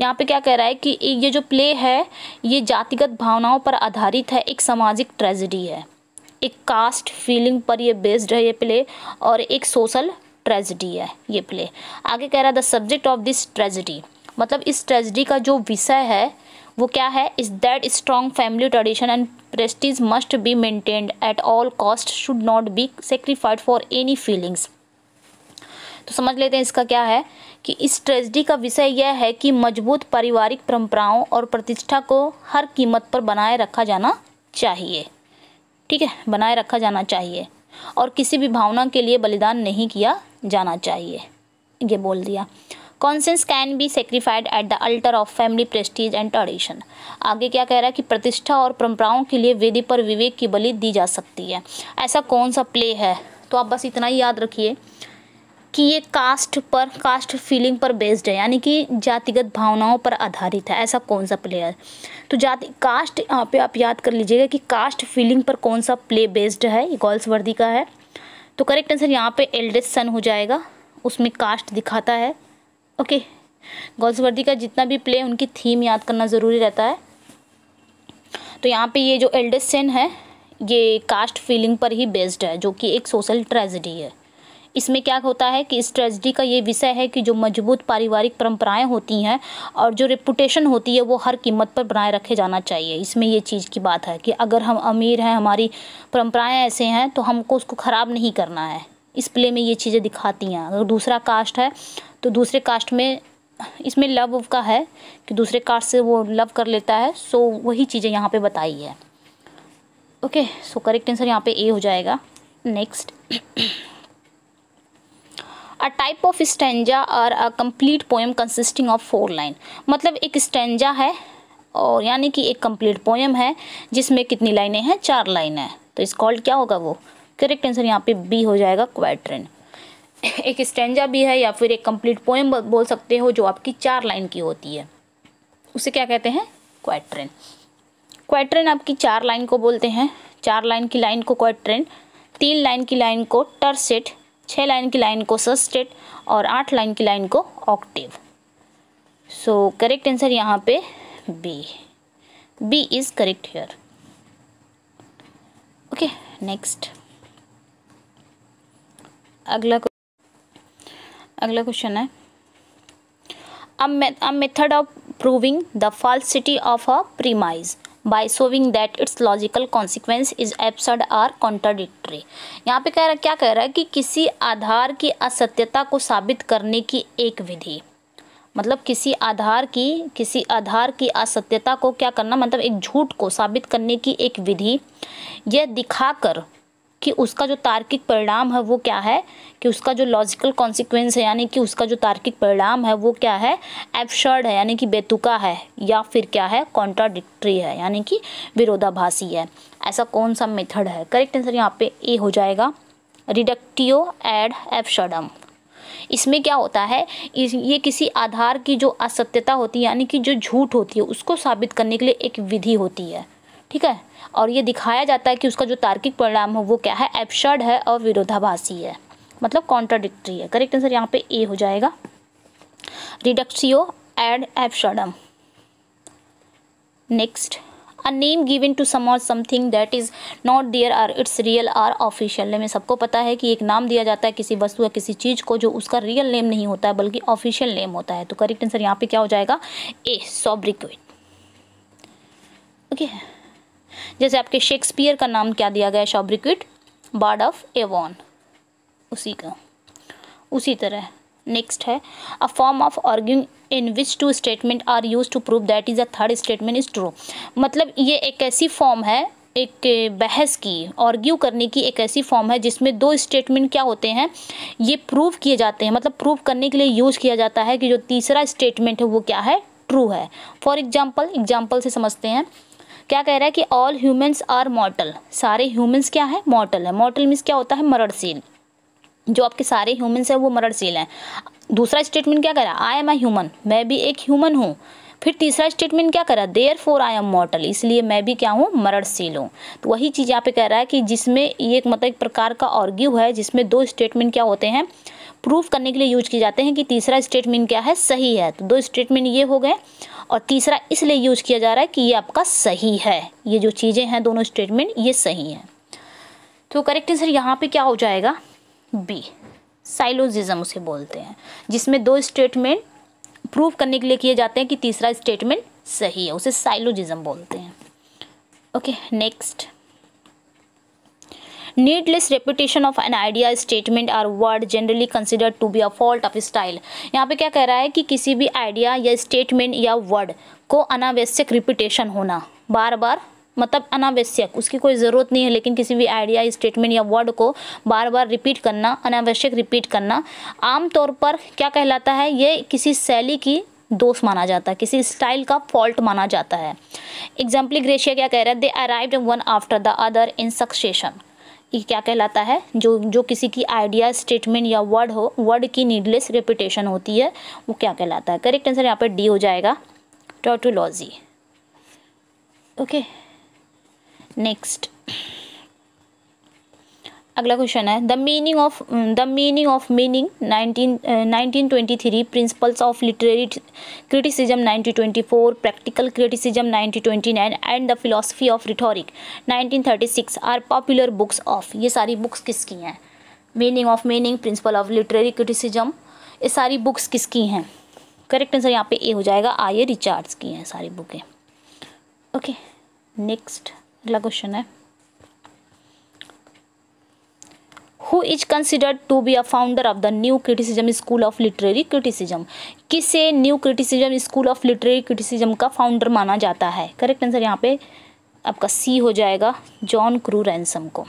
[SPEAKER 1] यहाँ पे क्या कह रहा है कि ये जो प्ले है ये जातिगत भावनाओं पर आधारित है, एक सामाजिक ट्रेजेडी है, एक कास्ट फीलिंग पर ये बेस्ड है ये प्ले, और एक सोशल ट्रेजेडी है ये प्ले। आगे कह रहा है the subject of this tragedy, मतलब इस ट्रेजेडी का जो विषय है वो क्या है, is that strong family tradition and Prestige must be maintained at all cost, should not be सेक्रीफाइड for any feelings. तो समझ लेते हैं इसका क्या है, कि इस ट्रेजेडी का विषय यह है कि मजबूत पारिवारिक परंपराओं और प्रतिष्ठा को हर कीमत पर बनाए रखा जाना चाहिए। ठीक है, बनाए रखा जाना चाहिए और किसी भी भावना के लिए बलिदान नहीं किया जाना चाहिए, ये बोल दिया। Conscience can be सेक्रीफाइड eight the alter of family Prestige and tradition. आगे क्या कह रहा है कि प्रतिष्ठा और परंपराओं के लिए वेदी पर विवेक की बलि दी जा सकती है। ऐसा कौन सा प्ले है? तो आप बस इतना ही याद रखिए कि ये कास्ट फीलिंग पर बेस्ड है, यानी कि जातिगत भावनाओं पर आधारित है। ऐसा कौन सा प्ले है? तो कास्ट यहाँ पे आप याद कर लीजिएगा कि कास्ट फीलिंग पर कौन सा प्ले बेस्ड है, ये गोल्सवर्दी का है। तो करेक्ट आंसर यहाँ पे एल्डेस्ट सन हो जाएगा, उसमें कास्ट दिखाता है। ओके, गोल्सवर्दी का जितना भी प्ले उनकी थीम याद करना ज़रूरी रहता है। तो यहाँ पे ये जो एल्डेस्ट सन है ये कास्ट फीलिंग पर ही बेस्ड है, जो कि एक सोशल ट्रेजेडी है। इसमें क्या होता है कि इस ट्रेजेडी का ये विषय है कि जो मजबूत पारिवारिक परंपराएं होती हैं और जो रेपुटेशन होती है वो हर कीमत पर बनाए रखे जाना चाहिए। इसमें ये चीज़ की बात है कि अगर हम अमीर हैं, हमारी परंपराएं ऐसे हैं, तो हमको उसको ख़राब नहीं करना है। इस प्ले में ये चीज़ें दिखाती हैं। अगर दूसरा कास्ट है तो दूसरे कास्ट में, इसमें लव का है कि दूसरे कास्ट से वो लव कर लेता है, सो वही चीज़ें यहाँ पे बताई है। ओके, सो करेक्ट आंसर यहाँ पे ए हो जाएगा। Next, a type of stanza और a complete poem consisting of 4 line. मतलब एक स्टैंजा है और यानी कि एक कंप्लीट पोएम है जिसमें कितनी लाइनें हैं, 4 लाइनें हैं। तो इस कॉल्ड क्या होगा वो? करेक्ट आंसर यहाँ पे बी हो जाएगा, क्वाट्रेन। एक स्टैंजा भी है या फिर एक कंप्लीट पोएम बोल सकते हो जो आपकी 4 लाइन की होती है, उसे क्या कहते हैं? क्वाट्रेन। क्वाट्रेन आपकी 4 लाइन को बोलते हैं। 4 लाइन की लाइन को क्वाट्रेन, 3 लाइन की लाइन को टर्सेट, 6 लाइन की लाइन को सस्टेट और 8 लाइन की लाइन को ऑक्टेव। सो करेक्ट आंसर यहाँ पे B is correct here. Okay, next, अगला क्वेश्चन है, a method of proving the falsity of a premise by showing that its logical consequence is absurd or contradictory। यहाँ पे क्या कह रहा है कि किसी आधार की असत्यता को साबित करने की एक विधि, मतलब किसी आधार की असत्यता को क्या करना, मतलब एक झूठ को साबित करने की एक विधि, यह दिखाकर कि उसका जो तार्किक परिणाम है वो क्या है, कि उसका जो लॉजिकल कॉन्सिक्वेंस है यानी कि उसका जो तार्किक परिणाम है वो क्या है, एब्सर्ड है यानी कि बेतुका है, या फिर क्या है, कॉन्ट्राडिक्टरी है यानी कि विरोधाभासी है। ऐसा कौन सा मेथड है? करेक्ट आंसर यहाँ पे ए हो जाएगा, रिडक्टियो एड एब्सर्डम। इसमें क्या होता है, ये किसी आधार की जो असत्यता होती है यानी कि जो झूठ होती है उसको साबित करने के लिए एक विधि होती है, ठीक है। और ये दिखाया जाता है कि उसका जो तार्किक परिणाम है वो क्या है, एब्सर्ड है और विरोधाभासी है, मतलब कॉन्ट्राडिक्टरी है। करेक्ट आंसर यहाँ पे ए हो जाएगा, reductio ad absurdum. Next, a name given to some or something that is not there or its real or official name। सबको पता है कि एक नाम दिया जाता है किसी वस्तु या किसी चीज़ को जो उसका रियल नेम नहीं होता है बल्कि ऑफिशियल नेम होता है। तो करेक्ट आंसर यहाँ पे क्या हो जाएगा, ए, सोब्रिक्विट। ओके, जैसे आपके शेक्सपियर का नाम क्या दिया गया है, सोब्रिक्विट, बार्ड ऑफ एवॉन, उसी तरह। नेक्स्ट है, a form of arguing in which two statement are use to prove that is a third statement is true. मतलब ये एक ऐसी फॉर्म है, एक बहस की, आर्ग्यू करने की एक ऐसी फॉर्म है जिसमें दो स्टेटमेंट क्या होते हैं, ये प्रूव किए जाते हैं, मतलब प्रूव करने के लिए यूज किया जाता है कि जो तीसरा स्टेटमेंट है वो क्या है, ट्रू है। फॉर एग्जाम्पल से समझते हैं, क्या कह रहा है कि ऑल ह्यूमन्स आर मॉर्टल, सारे ह्यूमन्स क्या है, मॉर्टल है। मॉर्टल मीन्स क्या होता है, मरणशील, जो आपके सारे ह्यूमन्स हैं वो मरणशील हैं। दूसरा स्टेटमेंट क्या कह रहा है, आई एम अ ह्यूमन, मैं भी एक ह्यूमन हूँ। फिर तीसरा स्टेटमेंट क्या कर रहा है, देयरफॉर आई एम मॉर्टल, इसलिए मैं भी क्या हूँ, मरणशील हूँ। तो वही चीज़ यहाँ पे कह रहा है कि जिसमें ये एक मतलब एक प्रकार का आर्ग्यू है जिसमें दो स्टेटमेंट क्या होते हैं, प्रूफ करने के लिए यूज किए जाते हैं कि तीसरा स्टेटमेंट क्या है, सही है। तो दो स्टेटमेंट ये हो गए और तीसरा इसलिए यूज किया जा रहा है कि ये आपका सही है, ये जो चीज़ें हैं दोनों स्टेटमेंट ये सही है। तो करेक्ट आंसर यहाँ पे क्या हो जाएगा, बी, साइलोजिज्म उसे बोलते हैं, जिसमें दो स्टेटमेंट प्रूव करने के लिए किए जाते हैं कि तीसरा स्टेटमेंट सही है, उसे साइलोजिज्म बोलते हैं। Okay, next, needless repetition of an idea, statement और word generally considered to be a fault of style. यहाँ पे क्या कह रहा है कि किसी भी आइडिया या स्टेटमेंट या वर्ड को अनावश्यक रिपीटेशन होना, बार बार, मतलब अनावश्यक, उसकी कोई ज़रूरत नहीं है, लेकिन किसी भी आइडिया, स्टेटमेंट या वर्ड को बार बार रिपीट करना, अनावश्यक रिपीट करना, आमतौर पर क्या कहलाता है, ये किसी शैली की दोष माना जाता है, किसी स्टाइल का फॉल्ट माना जाता है। एग्जाम्पली ग्रेशिया क्या कह रहा है, they arrived one after the other in succession. ये क्या कहलाता है, जो किसी की आइडिया, स्टेटमेंट या वर्ड हो, वर्ड की नीडलेस रिपीटेशन होती है, वो क्या कहलाता है। करेक्ट आंसर यहाँ पे डी हो जाएगा, टॉटोलॉजी। ओके, नेक्स्ट, अगला क्वेश्चन है, the meaning of 1923, principles of literary criticism 1924, practical criticism 1929 and the philosophy of rhetoric 1936 are popular books of. ये सारी बुक्स किसकी हैं, meaning, principle of literary criticism, ये सारी बुक्स किसकी हैं। करेक्ट आंसर यहाँ पे ए हो जाएगा, आर रिचार्ड्स की हैं सारी बुकें। ओके, नेक्स्ट, अगला क्वेश्चन है, Who is considered to be a founder of the New Criticism School of Literary Criticism? किसे New Criticism School of Literary Criticism का फाउंडर माना जाता है। करेक्ट आंसर यहाँ पे आपका सी हो जाएगा, जॉन क्रू रैनसम को।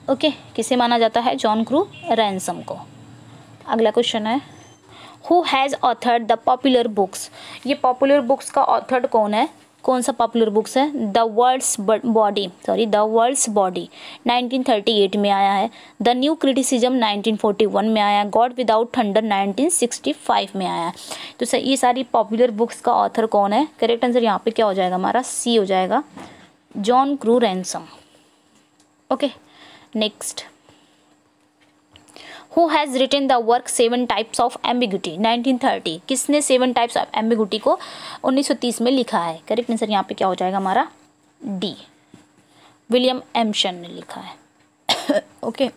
[SPEAKER 1] ओके, किसे माना जाता है, जॉन क्रू रैनसम को। अगला क्वेश्चन है, Who has authored the popular books? ये पॉपुलर बुक्स का ऑथर्ड कौन है, कौन सा पॉपुलर बुक्स है, द वर्ल्ड्स बॉडी 1938 में आया है, द न्यू क्रिटिसिज्म 1941 में आया, गॉड विदाउट थंडर 1965 में आया है। तो ये सारी पॉपुलर बुक्स का ऑथर कौन है। करेक्ट आंसर यहाँ पे क्या हो जाएगा, हमारा सी हो जाएगा, John crew ransom. Okay, next, Who has written the work 7 Types of Ambiguity 1930? किसने 7 Types of Ambiguity को 1930 में लिखा है। करेक्ट आंसर यहाँ पे क्या हो जाएगा हमारा, डी, विलियम एम्शन ने लिखा है। Okay,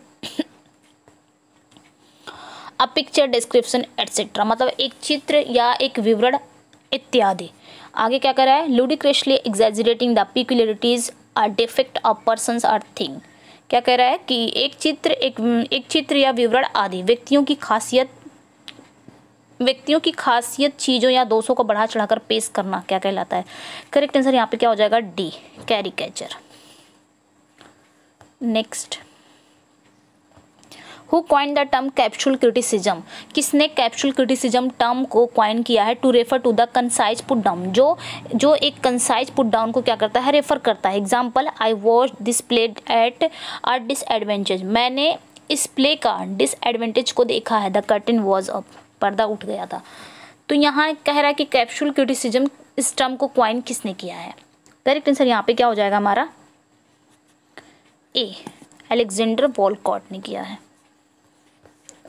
[SPEAKER 1] a picture description etcetera, मतलब एक चित्र या एक विवरण इत्यादि। आगे क्या कर रहा है, ludicrously exaggerating the peculiarities or defect of persons or thing। क्या कह रहा है कि एक चित्र या विवरण आदि व्यक्तियों की खासियत, चीज़ों या दोषों को बढ़ा चढ़ाकर पेश करना क्या कहलाता है। करेक्ट आंसर यहाँ पे क्या हो जाएगा, D, caricature. Next, who coin the term capsule criticism, किसने कैप्सूल क्रिटिसिज्म टर्म को कॉइन किया है? To refer to the concise put down, जो एक कंसाइज पुट डाउन को क्या करता है? रेफर करता है। Example, I watch this play at a disadvantage, मैंने इस प्ले का डिसएडवेंटेज को देखा है। द कर्टेन वॉज अप, पर्दा उठ गया था। तो यहाँ कह रहा है कि कैप्सूल क्रिटिसिज्म इस टर्म को कॉइन किसने किया है? करेक्ट आंसर यहाँ पे क्या हो जाएगा हमारा? ए, अलेक्जेंडर वॉलकॉट ने किया है।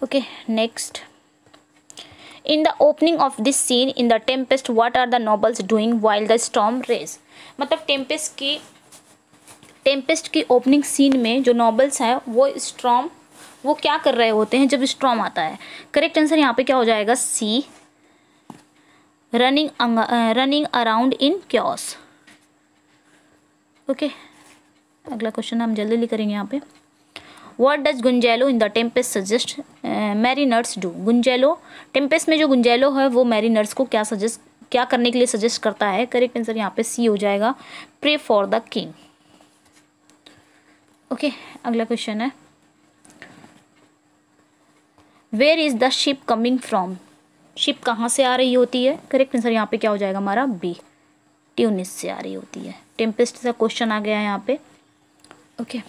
[SPEAKER 1] Okay, next, in the opening of this scene in the Tempest what are the nobles doing while the storm rage, मतलब टेम्पेस्ट की ओपनिंग सीन में जो नोबल्स हैं वो क्या कर रहे होते हैं जब स्टॉर्म आता है? करेक्ट आंसर यहाँ पे क्या हो जाएगा? C, running around in chaos. Okay, अगला क्वेश्चन हम जल्दी करेंगे यहाँ पे। What does Gonzalo in the Tempest suggest mariners do, Gonzalo Tempest में जो गुंजेलो है वो मैरिनर्स को क्या करने के लिए सजेस्ट करता है? करेक्ट आंसर यहाँ पे सी हो जाएगा, pray for the king. Okay, अगला क्वेश्चन है, where is the ship coming from, ship कहाँ से आ रही होती है? करेक्ट आंसर यहाँ पे क्या हो जाएगा हमारा? बी, ट्यूनिस से आ रही होती है। टेम्पेस्ट का क्वेश्चन आ गया है यहाँ पे। ओके,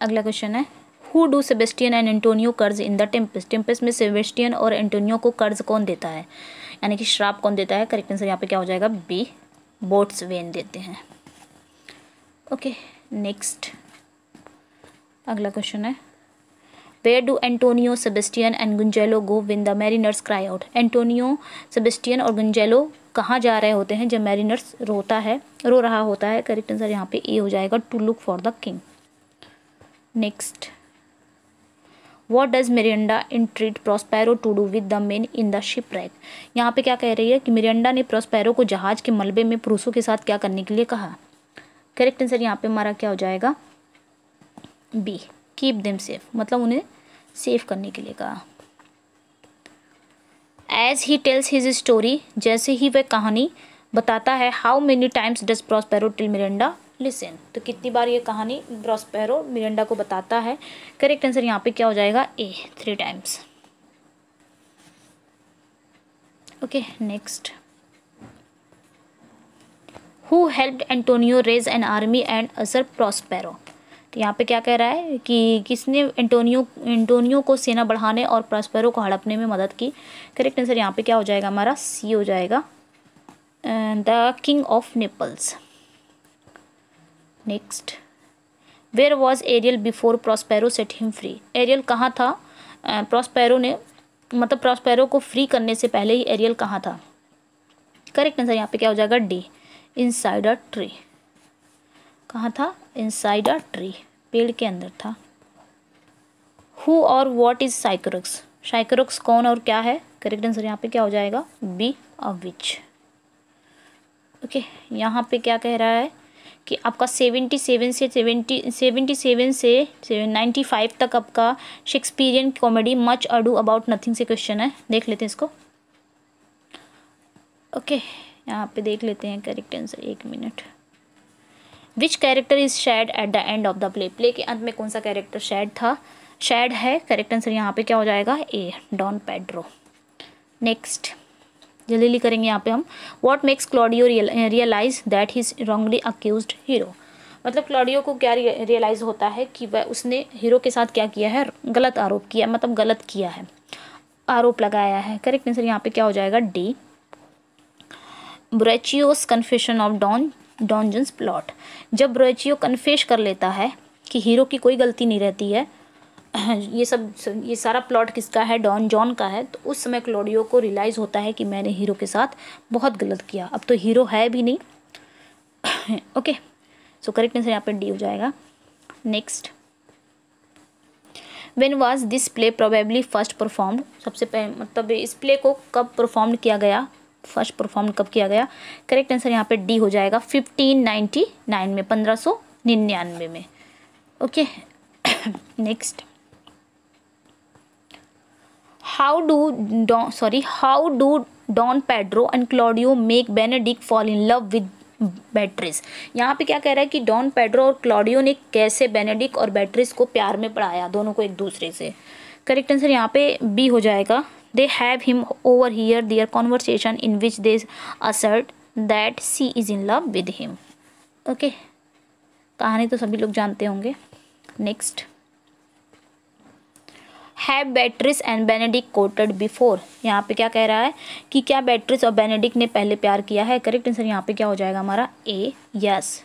[SPEAKER 1] अगला क्वेश्चन है, who do Sebastian and Antonio कर्ज इन द टेम्पेस्ट, टेम्पेस्ट में सेबेस्टियन और एंटोनियो को कर्ज कौन देता है, यानी कि श्राप कौन देता है? करेक्ट आंसर यहाँ पे क्या हो जाएगा? बी, बोट्सवेन देते हैं। ओके, नेक्स्ट, अगला क्वेश्चन है, where do Antonio Sebastian and Gonzalo go when the mariners cry out, Antonio Sebastian और गुंजेलो कहाँ जा रहे होते हैं जब मैरिनर्स रो रहा होता है? करेक्ट आंसर यहाँ पे ए हो जाएगा, to look for the king. Next, what does Miranda entreat Prospero to do with the men in the shipwreck, यहाँ पे क्या कह रही है कि मिरिंडा ने प्रोस्पेरो को जहाज के मलबे में पुरुषों के साथ क्या करने के लिए कहा? करेक्ट आंसर यहाँ पे हमारा क्या हो जाएगा? बी, कीप देम सेफ, मतलब उन्हें सेफ करने के लिए कहा। As he tells his story, जैसे ही वह कहानी बताता है, how many times does Prospero tell Miranda listen, तो कितनी बार ये कहानी प्रोस्पेरो मिरिंडा को बताता है? करेक्ट आंसर यहाँ पे क्या हो जाएगा? A, 3 times. Okay, next, who helped Antonio raise an army and usurp Prospero, तो यहाँ पे क्या कह रहा है कि किसने एंटोनियो को सेना बढ़ाने और प्रोस्पेरो को हड़पने में मदद की? करेक्ट आंसर यहाँ पे क्या हो जाएगा हमारा? सी हो जाएगा, the king of Naples. Next, where was Ariel before Prospero set him free, Ariel कहाँ था प्रोस्पेरो को फ्री करने से पहले ही एरियल कहाँ था? करेक्ट आंसर यहाँ पे क्या हो जाएगा? D, inside a tree. कहाँ था? इनसाइड अ ट्री, पेड़ के अंदर था। हु और व्हाट इज साइकोरक्स, साइकोरक्स कौन और क्या है? करेक्ट आंसर यहाँ पे क्या हो जाएगा? बी, अ विच। ओके, यहाँ पे क्या कह रहा है कि आपका 77 से 95 तक आपका Shakespearean comedy much Ado About nothing से क्वेश्चन है, देख लेते हैं इसको। ओके, यहाँ पे देख लेते हैं correct answer, 1 minute. Which character is sad at the end of the play, play के अंत में कौन सा कैरेक्टर सैड है? करेक्ट आंसर यहाँ पे क्या हो जाएगा? ए, डॉन पेड्रो। नेक्स्ट, जल्दी करेंगे यहाँ पे हम। What makes Claudio realise that he is wrongly accused Hero, मतलब क्लॉडियो को क्या रियलाइज होता है कि वह उसने हीरो के साथ क्या किया है? गलत आरोप किया, मतलब गलत किया है, आरोप लगाया है। करेक्ट आंसर यहाँ पे क्या हो जाएगा? डी, ब्रेचियोस कन्फेशन ऑफ डॉन्जन्स प्लॉट, जब ब्रेचियो कन्फेस कर लेता है कि हीरो की कोई गलती नहीं रहती है, ये सारा प्लॉट किसका है? डॉन जॉन का है, तो उस समय क्लॉडियो को रियलाइज़ होता है कि मैंने हीरो के साथ बहुत गलत किया, अब तो हीरो है भी नहीं। ओके, सो करेक्ट आंसर यहाँ पे डी हो जाएगा। Next, when was this play probably first performed, सबसे पहले मतलब इस प्ले को कब परफॉर्म किया गया? फर्स्ट परफॉर्म कब किया गया? करेक्ट आंसर यहाँ पे डी हो जाएगा, 1599 में, 1599 में। Okay, next, how do Don Pedro and Claudio make Benedick fall in love with Beatrice. यहाँ पे क्या कह रहा है कि डॉन पेड्रो और क्लॉडियो ने कैसे बेनेडिक्ट और बेट्रिस को प्यार में पढ़ाया, दोनों को एक दूसरे से। करेक्ट आंसर यहाँ पे बी हो जाएगा। They have him overhear their conversation in which they assert that she is in love with him. Okay, कहानी तो सभी लोग जानते होंगे। Next, have Beatrice and Benedick courted before. यहाँ पे क्या कह रहा है कि क्या बेट्रिस और बेनेडिक्ट ने पहले प्यार किया है। करेक्ट आंसर यहाँ पे क्या हो जाएगा हमारा A, yes,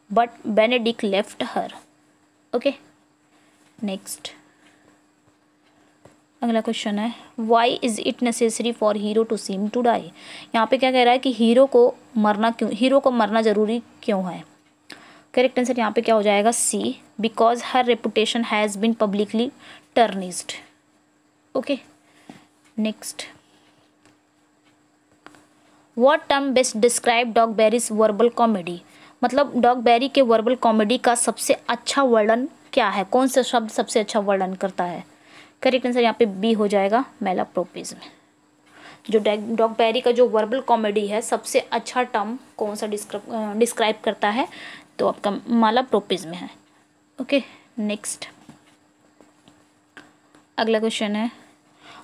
[SPEAKER 1] but Benedick left her. Okay, next अगला क्वेश्चन है why is it necessary for Hero to seem to die. यहाँ पे क्या कह रहा है कि हीरो को मरना जरूरी क्यों है। करेक्ट आंसर यहाँ पे क्या हो जाएगा C, because her reputation has been publicly tarnished. Okay, next, what term best describe Dogberry's verbal comedy. मतलब डॉग बेरी के वर्बल कॉमेडी का सबसे अच्छा वर्णन क्या है, कौन सा शब्द सबसे अच्छा वर्णन करता है। करेक्ट आंसर यहाँ पे बी हो जाएगा मैलाप्रोपिज्म। जो डॉग बेरी का जो वर्बल कॉमेडी है सबसे अच्छा टर्म कौन सा डिस्क्राइब करता है, तो आपका मैलाप्रोपिज्म है। ओके, नेक्स्ट अगला क्वेश्चन है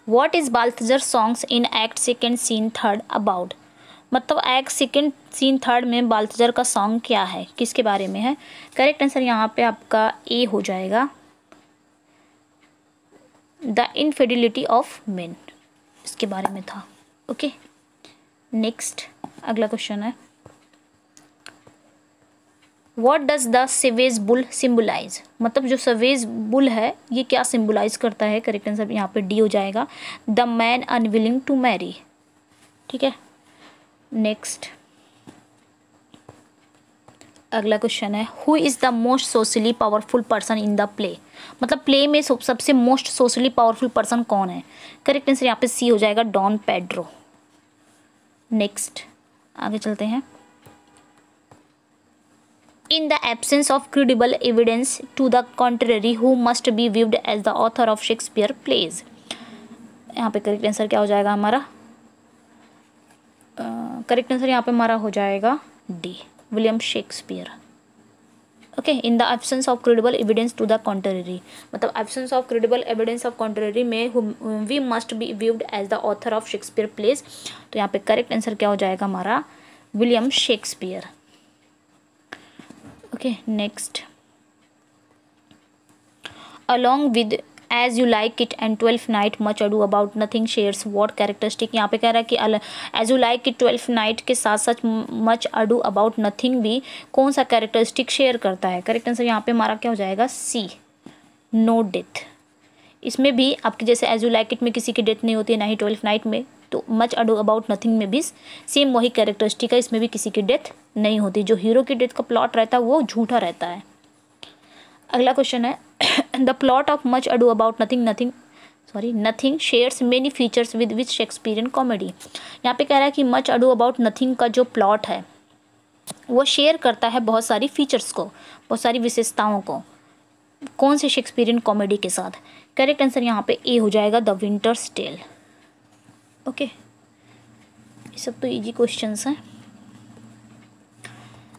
[SPEAKER 1] what is Balthasar's songs in act second scene third about. मतलब एक्ट सेकेंड सीन थर्ड में बाल्थजर का सॉन्ग क्या है, किसके बारे में है। करेक्ट आंसर यहाँ पे आपका ए हो जाएगा, द इनफिडिलिटी ऑफ मेन, इसके बारे में था। ओके, नेक्स्ट अगला क्वेश्चन है what does the savage bull symbolise. मतलब जो सवेज बुल है ये क्या सिम्बलाइज करता है। करेक्ट आंसर यहाँ पे डी हो जाएगा, the man unwilling to marry. ठीक है, नेक्स्ट अगला क्वेश्चन है who is the most socially powerful person in the play. मतलब प्ले में सबसे मोस्ट सोशली पावरफुल पर्सन कौन है। करेक्ट आंसर यहाँ पे सी हो जाएगा, डॉन पेड्रो। नेक्स्ट आगे चलते हैं in the absence of credible evidence to the contrary who must be viewed as the author of Shakespeare plays. यहाँ पे करेक्ट आंसर क्या हो जाएगा हमारा, करेक्ट आंसर यहाँ पे हमारा हो जाएगा D, William Shakespeare. Okay, in the absence of credible evidence to the contrary, मतलब absence of credible evidence of contrary में we must be viewed as the author of Shakespeare plays. तो यहाँ पे करेक्ट आंसर क्या हो जाएगा हमारा, William Shakespeare. Okay, next along with as you like it and 12th night much ado about nothing shares what characteristic। यहाँ पे कह रहा है कि as you like it 12th night के साथ साथ much ado about nothing भी कौन सा कैरेक्टरिस्टिक शेयर करता है। करेक्ट आंसर यहाँ पे हमारा क्या हो जाएगा सी, नो डेथ। इसमें भी आपके जैसे as you like it में किसी की डेथ नहीं होती है, ना ही 12th night में, तो मच अडो अबाउट नथिंग में भी सेम वही कैरेक्टरिस्टिक है, इसमें भी किसी की डेथ नहीं होती। जो हीरो की डेथ का प्लॉट रहता है वो झूठा रहता है। अगला क्वेश्चन है the plot of much Ado About nothing shares many features with Shakespearean comedy. यहाँ पे कह रहा है कि मच अडू अबाउट नथिंग का जो प्लॉट है वो शेयर करता है बहुत सारी फीचर्स को, बहुत सारी विशेषताओं को, कौन से शेक्सपियरियन कॉमेडी के साथ। करेक्ट आंसर यहाँ पे ए हो जाएगा, द विंटर्स टेल। ओके, ये सब तो इजी क्वेश्चंस हैं।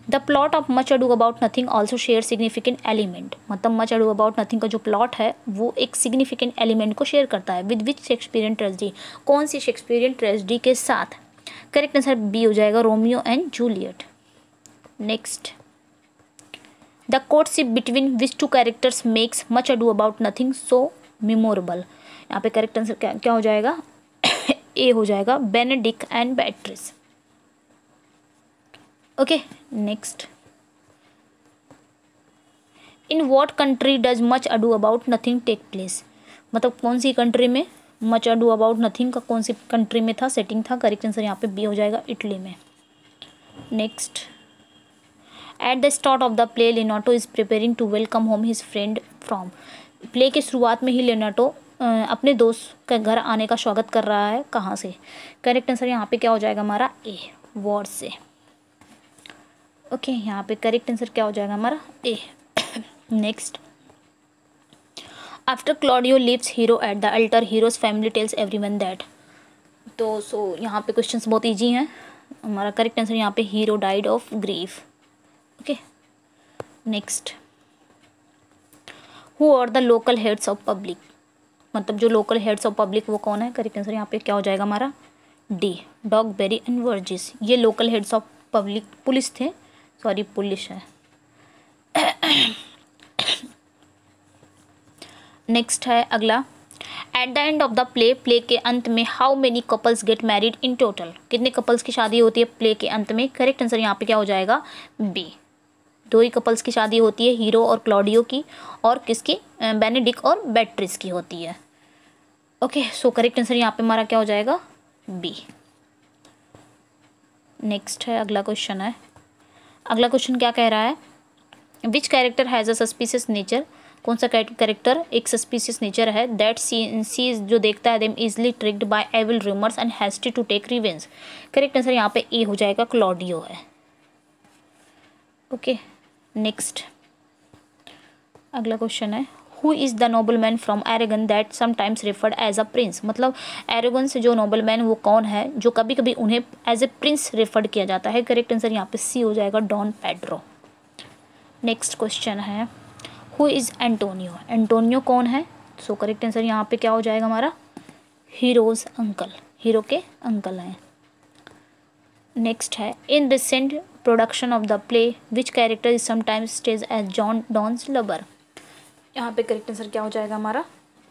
[SPEAKER 1] The plot of much Ado About nothing also share significant element. मतलब मच अडू अबाउट नथिंग का जो प्लॉट है वो एक सिग्निफिकेंट एलिमेंट को शेयर करता है विद शेक्सपियरियन ट्रेजेडी। कौन सी शेक्सपियरियन ट्रेजेडी के साथ। करेक्ट आंसर बी हो जाएगा, Romeo and Juliet. Next the courtship between which two characters makes Much Ado About Nothing so memorable. यहाँ पे करेक्ट आंसर क्या हो जाएगा ए हो जाएगा, Benedick and Beatrice. Okay, next in what country does Much Ado About Nothing take place. मतलब कौन सी कंट्री में मच अडू अबाउट नथिंग का कौन सी कंट्री में था, सेटिंग था। करेक्ट आंसर यहाँ पे बी हो जाएगा, इटली में। Next at the start of the play Leonardo is preparing to welcome home his friend from. Play के शुरुआत में ही लियोनार्डो अपने दोस्त के घर आने का स्वागत कर रहा है, कहाँ से। करेक्ट आंसर यहाँ पे क्या हो जाएगा हमारा ए, वॉर से। ओके, यहाँ पे करेक्ट आंसर क्या हो जाएगा हमारा A. Next after Claudio leaves Hero at the altar Hero's family tells everyone that. तो यहाँ पे क्वेश्चंस बहुत इजी हैं। हमारा करेक्ट आंसर यहाँ पे Hero died of grief. Okay next, who are the local heads of public, मतलब जो लोकल हेड्स ऑफ पब्लिक वो कौन है? करेक्ट आंसर यहाँ पे क्या हो जाएगा हमारा? D, डॉगबेरी and वर्जिस। ये local heads of public police थे, सॉरी पुलिस है। नेक्स्ट है अगला, eight the end of the play के अंत में how many couples get married in total, कितने कपल्स की शादी होती है प्ले के अंत में? करेक्ट आंसर यहाँ पे क्या हो जाएगा? बी, 2 ही कपल्स की शादी होती है, हीरो और क्लॉडियो की, और किसकी? बेनेडिक्ट और बेट्रिस की होती है। ओके सो करेक्ट आंसर यहाँ पे हमारा क्या हो जाएगा? बी। नेक्स्ट है अगला क्वेश्चन है, अगला क्वेश्चन क्या कह रहा है? Which character has a suspicious nature, कौन सा कैरेक्टर एक सस्पिशियस नेचर है? दैट सी जो देखता है them easily tricked by evil rumours and hasty to take revenge. Correct answer यहाँ पे ए हो जाएगा, क्लॉडियो है। ओके नेक्स्ट अगला क्वेश्चन है, who is the nobleman from Aragon that sometimes referred as a prince, मतलब एरेगन से जो नोबलमैन वो कौन है जो कभी कभी उन्हें एज ए प्रिंस रेफर्ड किया जाता है? करेक्ट आंसर यहाँ पे सी हो जाएगा, डॉन पेड्रो। नेक्स्ट क्वेश्चन है, हु इज़ एंटोनियो, एंटोनियो कौन है? सो करेक्ट आंसर यहाँ पे क्या हो जाएगा हमारा? हीरोज अंकल, हीरो के अंकल हैं। नेक्स्ट है, in recent production of the play which character is sometimes stage as John Don's lover. यहाँ पे करेक्ट आंसर क्या हो जाएगा हमारा?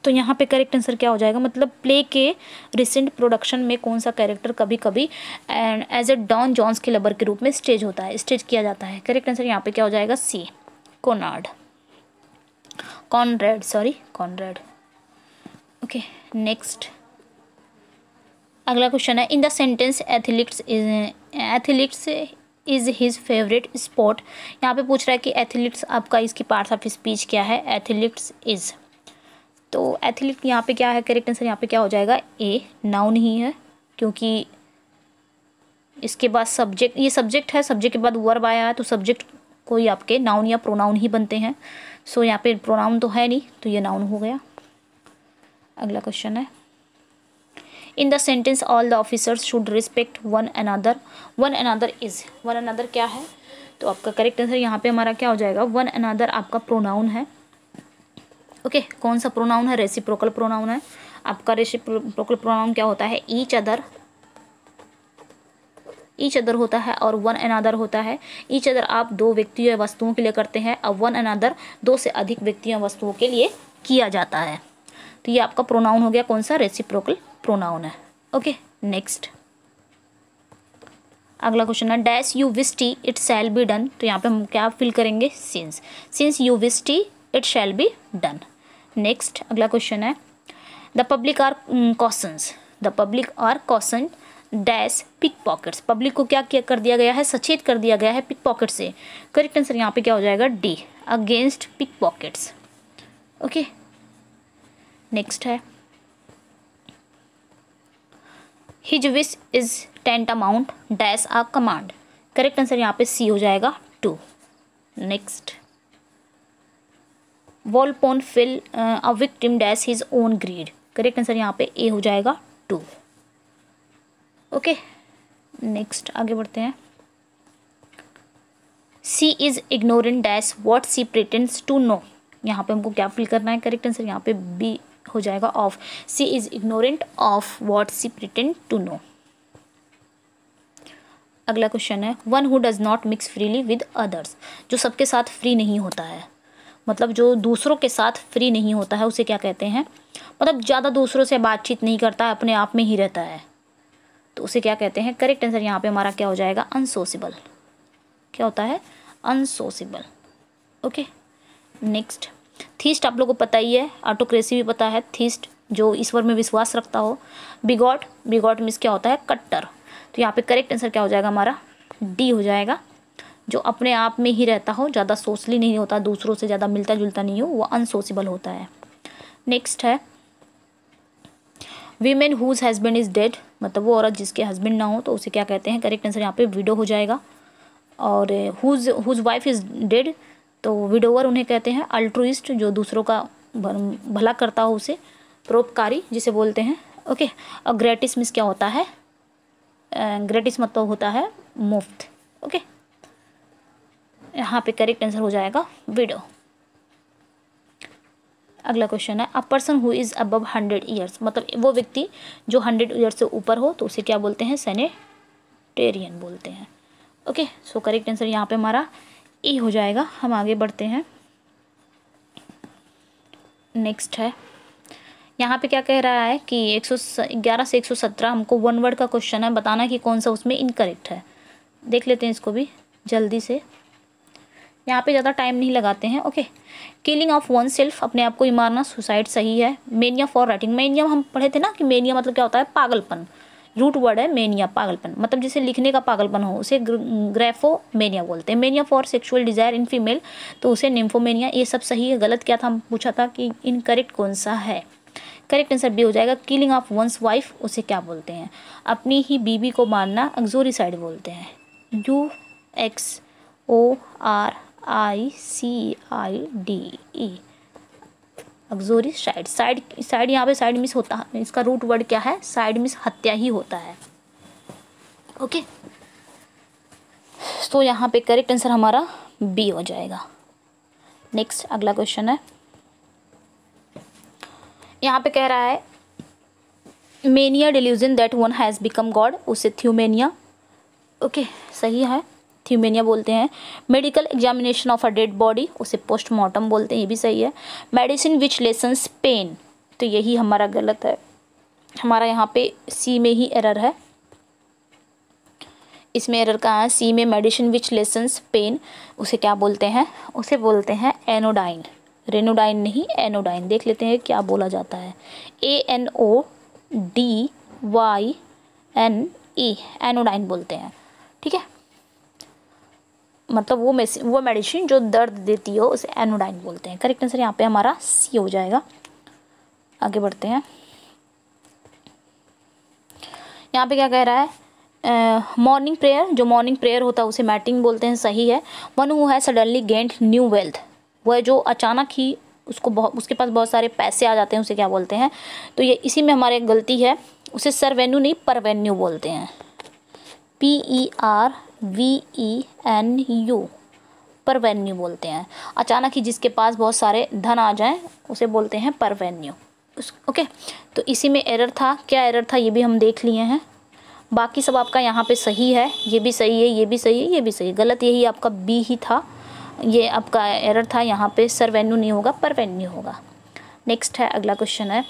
[SPEAKER 1] तो यहाँ पे करेक्ट आंसर क्या हो जाएगा, मतलब प्ले के रिसेंट प्रोडक्शन में कौन सा कैरेक्टर कभी कभी एज ए डॉन जॉन्स के लवर के रूप में स्टेज होता है, स्टेज किया जाता है? करेक्ट आंसर यहाँ पे क्या हो जाएगा? सी, कॉनरेड। ओके नेक्स्ट अगला क्वेश्चन है, in the sentence athletes is his favourite sport, यहाँ पे पूछ रहा है कि एथलीट्स आपका इसकी पार्ट्स ऑफ स्पीच क्या है? एथलीट्स इज, तो एथलीट यहाँ पे क्या है? करेक्ट आंसर यहाँ पे क्या हो जाएगा? ए, नाउन ही है, क्योंकि इसके बाद सब्जेक्ट, ये सब्जेक्ट है, सब्जेक्ट के बाद वर्ब आया है, तो सब्जेक्ट कोई आपके नाउन या प्रोनाउन ही बनते हैं। सो यहाँ पे प्रोनाउन तो है नहीं, तो ये नाउन हो गया। अगला क्वेश्चन है, in the sentence all the officers should respect one another, one another क्या है? तो आपका करेक्ट आंसर यहाँ पे हमारा क्या हो जाएगा? वन अनदर आपका प्रोनाउन है। ओके कौन सा प्रोनाउन है? रेसिप्रोकल प्रोनाउन है। आपका रेसिप्रोकल प्रोनाउन क्या होता है? ईच अदर होता है और वन अनदर होता है। ईच अदर आप 2 व्यक्तियों या वस्तुओं के लिए करते हैं, अब वन अनदर 2 से अधिक व्यक्तियों या वस्तुओं के लिए किया जाता है। तो ये आपका प्रोनाउन हो गया, कौन सा? रेसिप्रोकल प्रोनाउन है। ओके नेक्स्ट अगला क्वेश्चन है, dash you wish T it shall be done, तो यहाँ पे हम क्या फिल करेंगे? Since you wish T it shall be done. Next अगला क्वेश्चन है, the public are caution dash pick pockets, public को क्या कर दिया गया है? सचेत कर दिया गया है पिक पॉकेट से। करेक्ट आंसर यहाँ पे क्या हो जाएगा? D, against pickpockets. Okay next है, his wish is tantamount dash a command, correct answer यहाँ पे सी हो जाएगा, 2। Next, Volpone fell a victim dash his own greed, correct answer यहाँ पे ए हो जाएगा, 2। ओके नेक्स्ट आगे बढ़ते हैं, she is ignorant dash what she pretends to know, यहाँ पे हमको क्या फिल करना है? करेक्ट आंसर यहाँ पे बी हो जाएगा, off. She is ignorant of what she pretend to know. अगला क्वेश्चन है, one who does not mix freely with others, जो सबके साथ फ्री नहीं होता है, मतलब जो दूसरों के साथ फ्री नहीं होता है उसे क्या कहते हैं? मतलब ज़्यादा दूसरों से बातचीत नहीं करता है, अपने आप में ही रहता है, तो उसे क्या कहते हैं? करेक्ट आंसर यहाँ पे हमारा क्या हो जाएगा? अनसोसिबल। क्या होता है? अनसोसिबल। ओके नेक्स्ट, थीस्ट आप लोगों को पता ही है, ऑटोक्रेसी भी पता है, थीस्ट जो ईश्वर में विश्वास रखता हो। बिगॉट मीन्स क्या होता है? कट्टर। तो यहाँ पे करेक्ट आंसर क्या हो जाएगा हमारा? डी हो जाएगा, जो अपने आप में ही रहता हो, ज़्यादा सोशली नहीं होता, दूसरों से ज़्यादा मिलता जुलता नहीं हो, वो अनसोसिबल होता है। नेक्स्ट है, women whose husband is dead, मतलब वो औरत जिसके हस्बैंड ना हो तो उसे क्या कहते हैं? करेक्ट आंसर यहाँ पे विडो हो जाएगा। और हुज वाइफ इज़ डेड, तो विडोवर उन्हें कहते हैं। अल्ट्रुइस्ट, जो दूसरों का भला करता हो उसे परोपकारी जिसे बोलते हैं। ओके और ग्रेटिस मीन्स क्या होता है? ग्रेटिस मतलब होता है मुफ्त। ओके, यहाँ पे करेक्ट आंसर हो जाएगा विडो। अगला क्वेश्चन है a person who is above 100 years, मतलब वो व्यक्ति जो 100 ईयर्स से ऊपर हो तो उसे क्या बोलते हैं, सेनेटेरियन बोलते हैं। ओके, सो करेक्ट आंसर यहाँ पे हमारा ए हो जाएगा। हम आगे बढ़ते हैं। नेक्स्ट है, यहाँ पे क्या कह रहा है कि 111 से 117 हमको वन वर्ड का क्वेश्चन है, बताना कि कौन सा उसमें इनकरेक्ट है। देख लेते हैं इसको भी जल्दी से, यहाँ पे ज़्यादा टाइम नहीं लगाते हैं। Okay, killing of one self, अपने आप को ही मारना, सुसाइड सही है। मेनिया फॉर राइटिंग, मेनिया हम पढ़े थे ना कि मेनिया मतलब क्या होता है, पागलपन। रूट वर्ड है मेनिया, पागलपन मतलब जिसे लिखने का पागलपन हो उसे ग्रेफोमेनिया बोलते हैं। Mania for sexual desire in female तो उसे निम्फोमेनिया। ये सब सही है, गलत क्या था हम पूछा था कि इनकरेक्ट कौन सा है। करेक्ट आंसर बी हो जाएगा। किलिंग ऑफ वंस वाइफ उसे क्या बोलते हैं, अपनी ही बीबी को मारना एक्सोरिसाइड बोलते हैं। UXORICIDE एक्सोरिसाइड। साइड यहाँ पे साइड मिस होता है, इसका रूट वर्ड क्या है, साइड मिस हत्या ही होता है। ओके, तो यहाँ पे करेक्ट आंसर हमारा बी हो जाएगा। नेक्स्ट अगला क्वेश्चन है, यहाँ पे कह रहा है mania delusion that one has become God, उसे थ्यूमेनिया। ओके, सही है, थ्यूमेनिया बोलते हैं। Medical examination of a dead body उसे पोस्टमार्टम बोलते हैं, ये भी सही है। मेडिसिन विच लेसन्स पेन, तो यही हमारा गलत है, हमारा यहाँ पे सी में ही एरर है। इसमें एरर कहाँ है, सी में। मेडिसिन विच लेसन्स पेन उसे क्या बोलते हैं, उसे बोलते हैं एनोडाइन, रेनोडाइन नहीं एनोडाइन। देख लेते हैं क्या बोला जाता है, ANODYNE, एनोडाइन बोलते हैं। ठीक है, मतलब वो मेडिसिन जो दर्द देती हो उसे एनोडाइन बोलते हैं। करेक्ट आंसर यहाँ पे हमारा सी हो जाएगा। आगे बढ़ते हैं, यहाँ पे क्या कह रहा है, मॉर्निंग प्रेयर, जो मॉर्निंग प्रेयर होता है उसे मैटिंग बोलते हैं, सही है। One who has suddenly gained new wealth, वह जो अचानक ही उसके पास बहुत सारे पैसे आ जाते हैं उसे क्या बोलते हैं, तो ये इसी में हमारे गलती है, उसे सरवेन्यू नहीं परवेन्यू बोलते हैं, PERVENU, परवेन्यू बोलते हैं। अचानक ही जिसके पास बहुत सारे धन आ जाएं उसे बोलते हैं परवेन्यू। ओके, तो इसी में एरर था, क्या एरर था ये भी हम देख लिए हैं। बाकी सब आपका यहाँ पे सही है, ये भी सही है, ये भी सही है, ये भी सही है। गलत यही आपका बी ही था, ये आपका एरर था, यहाँ पे सरवेन्यू नहीं होगा परवेन्यू होगा। नेक्स्ट है अगला क्वेश्चन है,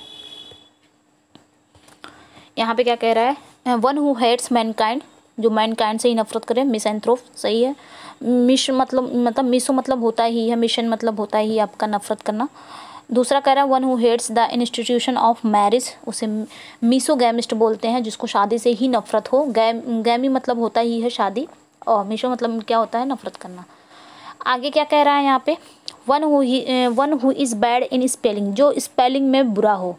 [SPEAKER 1] यहाँ पे क्या कह रहा है, वन हु हेट्स मैनकाइंड, जो मैनकाइंड से ही नफरत करे, मिसैंथ्रोप, सही है। मिश मतलब मिसो मतलब होता ही है, मिशन मतलब होता ही आपका नफरत करना। दूसरा कह रहा है one who hates the institution of marriage, उसे मिसोगैमिस्ट बोलते हैं, जिसको शादी से ही नफरत हो। गैमी मतलब होता ही है शादी, और मिसो मतलब क्या होता है, नफरत करना। आगे क्या कह रहा है यहाँ पे, one who is bad in spelling, जो स्पेलिंग में बुरा हो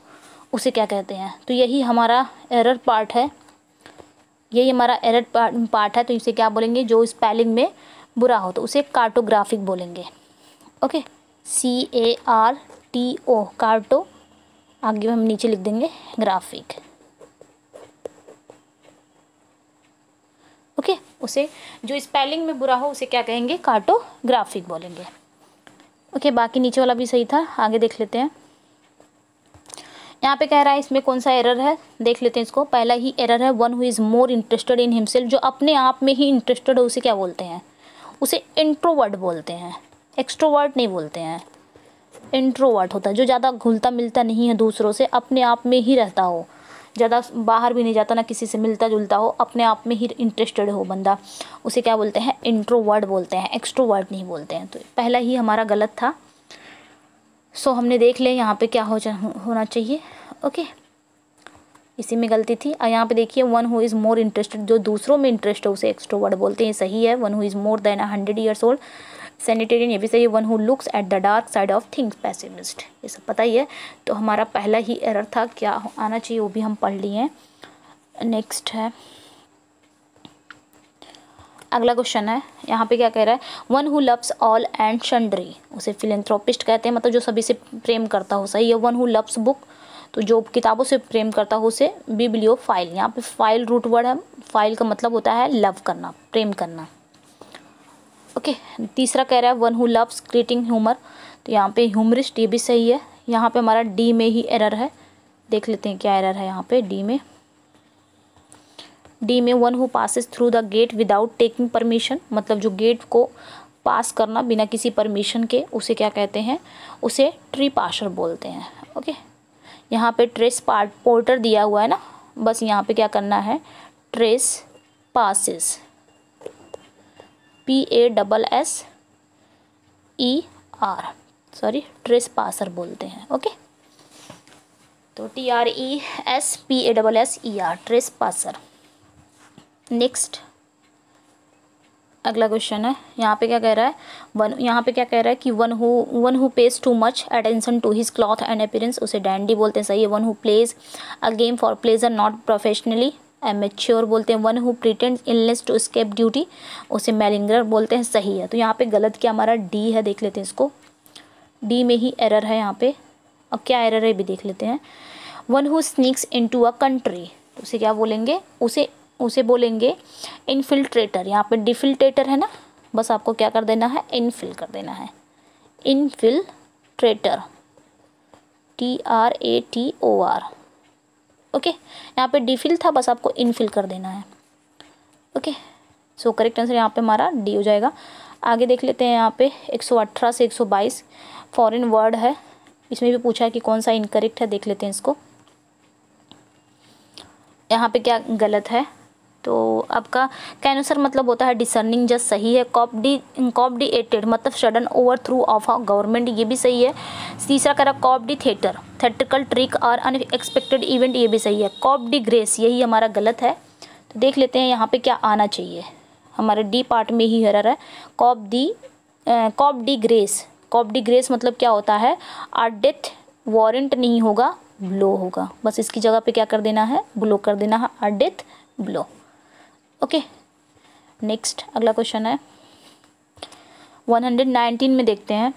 [SPEAKER 1] उसे क्या कहते हैं, तो यही हमारा एरर पार्ट है, यही हमारा एरर पार्ट है। तो इसे क्या बोलेंगे, जो स्पेलिंग में बुरा हो तो उसे कार्टोग्राफिक बोलेंगे। ओके, CARTO, कार्टो, आगे हम नीचे लिख देंगे ग्राफिक। ओके, उसे जो स्पेलिंग में बुरा हो उसे क्या कहेंगे, कार्टोग्राफिक बोलेंगे। ओके, बाकी नीचे वाला भी सही था, आगे देख लेते हैं। यहाँ पे कह रहा है इसमें कौन सा एरर है, देख लेते हैं इसको। पहला ही एरर है, one who is more interested in himself, जो अपने आप में ही इंटरेस्टेड है उसे क्या बोलते हैं, उसे इंट्रोवर्ट बोलते हैं, एक्सट्रोवर्ट नहीं बोलते हैं। इंट्रोवर्ट होता है जो ज़्यादा घुलता मिलता नहीं है दूसरों से, अपने आप में ही रहता हो, ज़्यादा बाहर भी नहीं जाता, ना किसी से मिलता जुलता हो, अपने आप में ही इंटरेस्टेड हो बंदा, उसे क्या बोलते हैं, इंट्रोवर्ट बोलते हैं, एक्सट्रोवर्ट नहीं बोलते हैं। तो पहला ही हमारा गलत था। सो हमने देख ले यहाँ पे क्या होना चाहिए। ओके, इसी में गलती थी। और यहाँ पे देखिए one who is more interested, जो दूसरों में इंटरेस्ट है उसे एक्सट्रोवर्ट बोलते हैं, सही है। One who is more than 100 years old, centenarian, ये भी सही है। One who looks at the dark side of things, pessimist, ये सब पता ही है। तो हमारा पहला ही एरर था, क्या आना चाहिए वो भी हम पढ़ लिए हैं। नेक्स्ट है अगला क्वेश्चन है, यहाँ पे क्या कह रहा है, one who loves all and sundry, उसे फिलेंथ्रोपिस्ट कहते हैं, मतलब जो सभी से प्रेम करता हो, सही है। वन हु लव्स बुक, तो जो किताबों से प्रेम करता हो उसे बिब्लियोफाइल। यहाँ पे फाइल रूट वर्ड है, फाइल का मतलब होता है लव करना, प्रेम करना। ओके, तीसरा कह रहा है one who loves creating humour, तो यहाँ पे ह्यूमरिस्ट, ये भी सही है। यहाँ पे हमारा डी में ही एरर है, देख लेते हैं क्या एरर है यहाँ पे डी में। डी में one who passes through the gate without taking permission, मतलब जो गेट को पास करना बिना किसी परमिशन के, उसे क्या कहते हैं, उसे ट्री पाशर बोलते हैं। ओके, यहाँ पे ट्रेस पोर्टर दिया हुआ है ना, बस यहाँ पे क्या करना है, trace passes, PASSER, sorry trace passer बोलते हैं। ओके, तो TRESPASSER, ट्रेस पासर। नेक्स्ट अगला क्वेश्चन है, यहाँ पे क्या कह रहा है, यहाँ पे क्या कह रहा है कि one who pays too much attention to his cloth and appearance, उसे डैंडी बोलते हैं, सही है। One who plays a game for pleasure not professionally, amateur बोलते हैं। One who pretends illness to escape duty, उसे मैलिंगर बोलते हैं, सही है। तो यहाँ पे गलत क्या हमारा डी है, देख लेते हैं इसको, डी में ही एरर है यहाँ पे। अब क्या एरर है भी देख लेते हैं। One who sneaks into a country, उसे क्या बोलेंगे, उसे बोलेंगे इनफिल्ट्रेटर। यहाँ पे डिफिल्ट्रेटर है ना, बस आपको क्या कर देना है, इनफिल कर देना है, इनफिल्ट्रेटर, TRATOR। ओके, यहाँ पे डिफिल था, बस आपको इनफिल कर देना है। ओके, सो करेक्ट आंसर यहाँ पे हमारा डी हो जाएगा। आगे देख लेते हैं, यहाँ पे 118 से 122 फॉरेन वर्ड है, इसमें भी पूछा है कि कौन सा इनकरेक्ट है, देख लेते हैं इसको। यहाँ पे क्या गलत है, तो आपका कैनोसर मतलब होता है डिसर्निंग जज, सही है। कॉपडिएटेड मतलब sudden over through of a government, ये भी सही है। तीसरा कह रहा कॉपडी थिएटर, थेट्रिकल ट्रिक और अनएक्सपेक्टेड इवेंट, ये भी सही है। कॉपडी ग्रेस, यही हमारा गलत है। तो देख लेते हैं यहाँ पे क्या आना चाहिए, हमारे डी पार्ट में ही एरर है। कॉपडी ग्रेस मतलब क्या होता है, डेथ वारंट नहीं होगा, ब्लो होगा, बस इसकी जगह पे क्या कर देना है, ब्लो कर देना है, डेथ ब्लो। ओके, नेक्स्ट अगला क्वेश्चन है 119 में देखते हैं।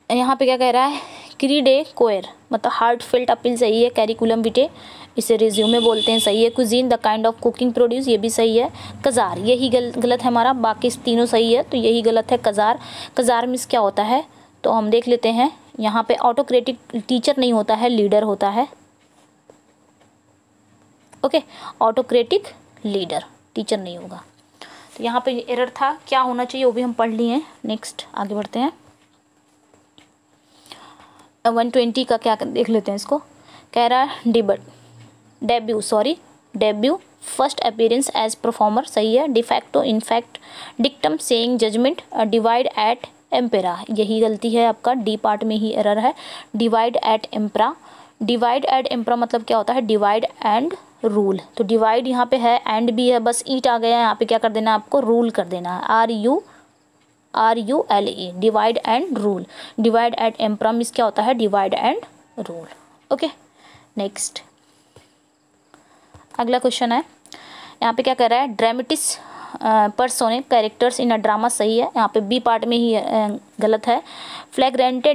[SPEAKER 1] यहाँ पे क्या कह रहा है, क्रीडे कोयर मतलब हार्ट फेल्ट अपील, सही है। कैरिकुलम विटे, इसे रिज्यूमे बोलते हैं, सही है। Cuisine the kind of cooking produce, ये भी सही है। कजार, यही गलत है हमारा, बाकी तीनों सही है, तो यही गलत है। कजार मीन्स क्या होता है, तो हम देख लेते हैं। यहाँ पे ऑटोक्रेटिक टीचर नहीं होता है, लीडर होता है। ओके, ऑटोक्रेटिक लीडर, टीचर नहीं होगा। तो यहाँ पे एरर था, क्या होना चाहिए वो भी हम पढ़ लिए हैं। नेक्स्ट आगे बढ़ते हैं, 120 का क्या देख लेते हैं इसको। कह रहा है debut first appearance as performer, सही है। De facto in fact dictum saying judgement divide एट एम्पेरा, यही गलती है आपका, डी पार्ट में ही एरर है। डिवाइड एट एम्परा मतलब क्या होता है, डिवाइड एंड रूल, तो डिवाइड यहाँ पे है, एंड भी है, बस ईट आ गया, यहाँ पे क्या कर देना है आपको, रूल कर देना है, RULE, divide and rule. Divide एट एम्परा मीन्स क्या होता है, divide and rule. Okay, next अगला क्वेश्चन है, यहाँ पे क्या कर रहा है, ड्रामेटिस पर्सोने कैरेक्टर्स इन अ ड्रामा, सही है। यहाँ पे बी पार्ट में ही गलत है। फ्लैग्रेंटे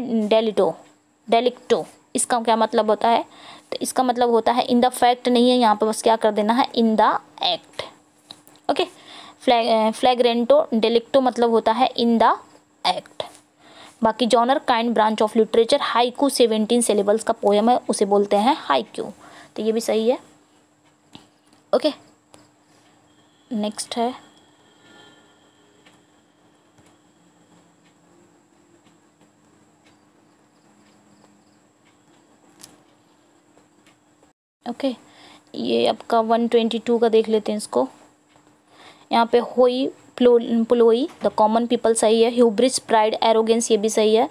[SPEAKER 1] डेलिक्टो, इसका क्या मतलब होता है, तो इसका मतलब होता है इन द फैक्ट नहीं है, यहाँ पे बस क्या कर देना है, इन द एक्ट। ओके, फ्लैग्रेंटो डेलिक्टो मतलब होता है इन द एक्ट। बाकी genre kind branch of literature, haiku 17 syllables का पोएम है, उसे बोलते हैं हाइक्यू, तो ये भी सही है। ओके, नेक्स्ट है ओके, ये आपका 122 का देख लेते हैं इसको। यहाँ पे होई प्लोई द कॉमन पीपल, सही है। ह्यूब्रिस प्राइड एरोगेंस, ये भी सही है।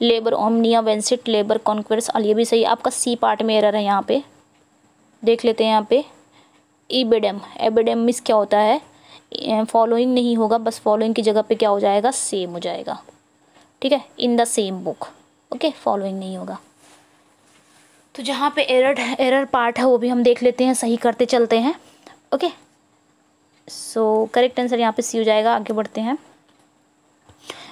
[SPEAKER 1] लेबर ओमनिया वेंसिट लेबर कॉन्क्वेस्ट, ये भी सही है। आपका सी पार्ट में एरर है, यहाँ पे देख लेते हैं। यहाँ पे एबिडेम मिस क्या होता है, फॉलोइंग नहीं होगा, बस फॉलोइंग की जगह पे क्या हो जाएगा, सेम हो जाएगा, ठीक है। In the same book, okay, following नहीं होगा। तो जहाँ पे एरर पार्ट है वो भी हम देख लेते हैं, सही करते चलते हैं। ओके, सो करेक्ट आंसर यहाँ पे सी हो जाएगा। आगे बढ़ते हैं,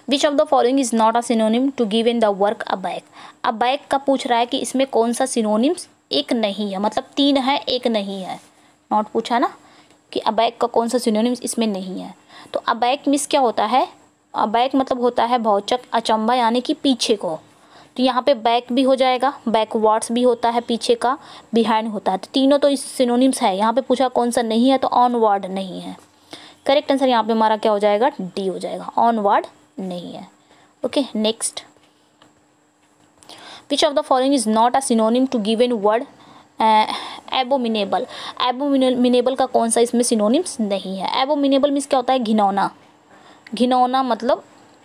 [SPEAKER 1] which of the following is not a synonym to give in the work a bag. अब बैग का पूछ रहा है कि इसमें कौन सा सिनोनिम्स एक नहीं है, मतलब 3 है एक नहीं है। नॉट पूछा ना कि अबैक का कौन सा सिनोनिम्स इसमें नहीं है। तो अबैक मिस क्या होता है, अबैक मतलब होता है भौचक अचंबा यानी कि पीछे को। तो यहाँ पे बैक भी हो जाएगा, बैकवर्ड्स भी होता है पीछे का, बिहाइंड होता है। तो तीनों तो इस सिनोनिम्स है। यहाँ पे पूछा कौन सा नहीं है, तो ऑनवर्ड नहीं है। करेक्ट आंसर यहाँ पे हमारा क्या हो जाएगा, डी हो जाएगा, ऑनवर्ड नहीं है। Okay next, which of the following is not a synonym to given word abominable. Abominable का कौन सा इसमें सिनोनिम्स नहीं है। एबोमिनेबल मीन्स क्या होता है, घिनौना। घिनौना मतलब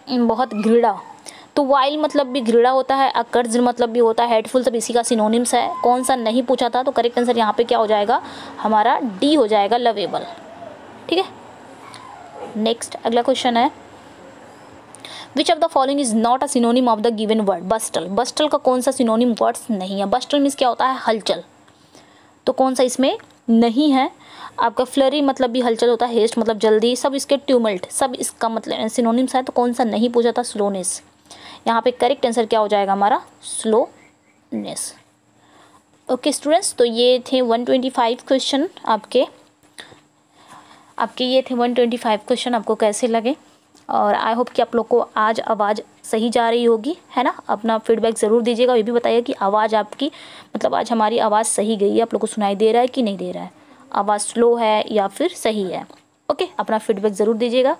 [SPEAKER 1] बहुत घृणा। तो वाइल मतलब भी घृणा होता है, अकर्ज मतलब भी होता है, हेटफुल, सब इसी का सिनोनिम्स है। कौन सा नहीं पूछा था, तो करेक्ट आंसर यहाँ पे क्या हो जाएगा हमारा, डी हो जाएगा, लवेबल। ठीक है नेक्स्ट अगला क्वेश्चन है, which of the following is not a synonym of the given word bustle. Bustle का कौन सा सिनोनिम वर्ड्स नहीं है। बस्टल मीन्स क्या होता है, हलचल। तो कौन सा इसमें नहीं है आपका, फ्लरी मतलब भी हलचल होता है, हेस्ट मतलब जल्दी, सब इसके ट्यूमल्ट, सब इसका मतलब सिनोनिम्स है। तो कौन सा नहीं पूछा था, स्लोनेस। यहाँ पे करेक्ट आंसर क्या हो जाएगा हमारा, स्लोनेस। ओके स्टूडेंट्स, तो ये थे 125 क्वेश्चन आपके ये थे 125 क्वेश्चन। आपको कैसे लगे, और आई होप कि आप लोग को आज आवाज़ सही जा रही होगी, है ना। अपना फीडबैक ज़रूर दीजिएगा, ये भी बताइए कि आवाज़ आपकी, मतलब आज हमारी आवाज़ सही गई है, आप लोग को सुनाई दे रहा है कि नहीं दे रहा है, आवाज़ स्लो है या फिर सही है। ओके अपना फीडबैक ज़रूर दीजिएगा,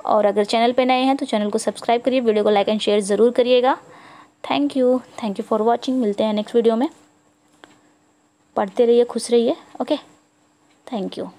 [SPEAKER 1] और अगर चैनल पे नए हैं तो चैनल को सब्सक्राइब करिए, वीडियो को लाइक एंड शेयर ज़रूर करिएगा। Thank you for watching. मिलते हैं नेक्स्ट वीडियो में। पढ़ते रहिए, खुश रहिए। Okay thank you.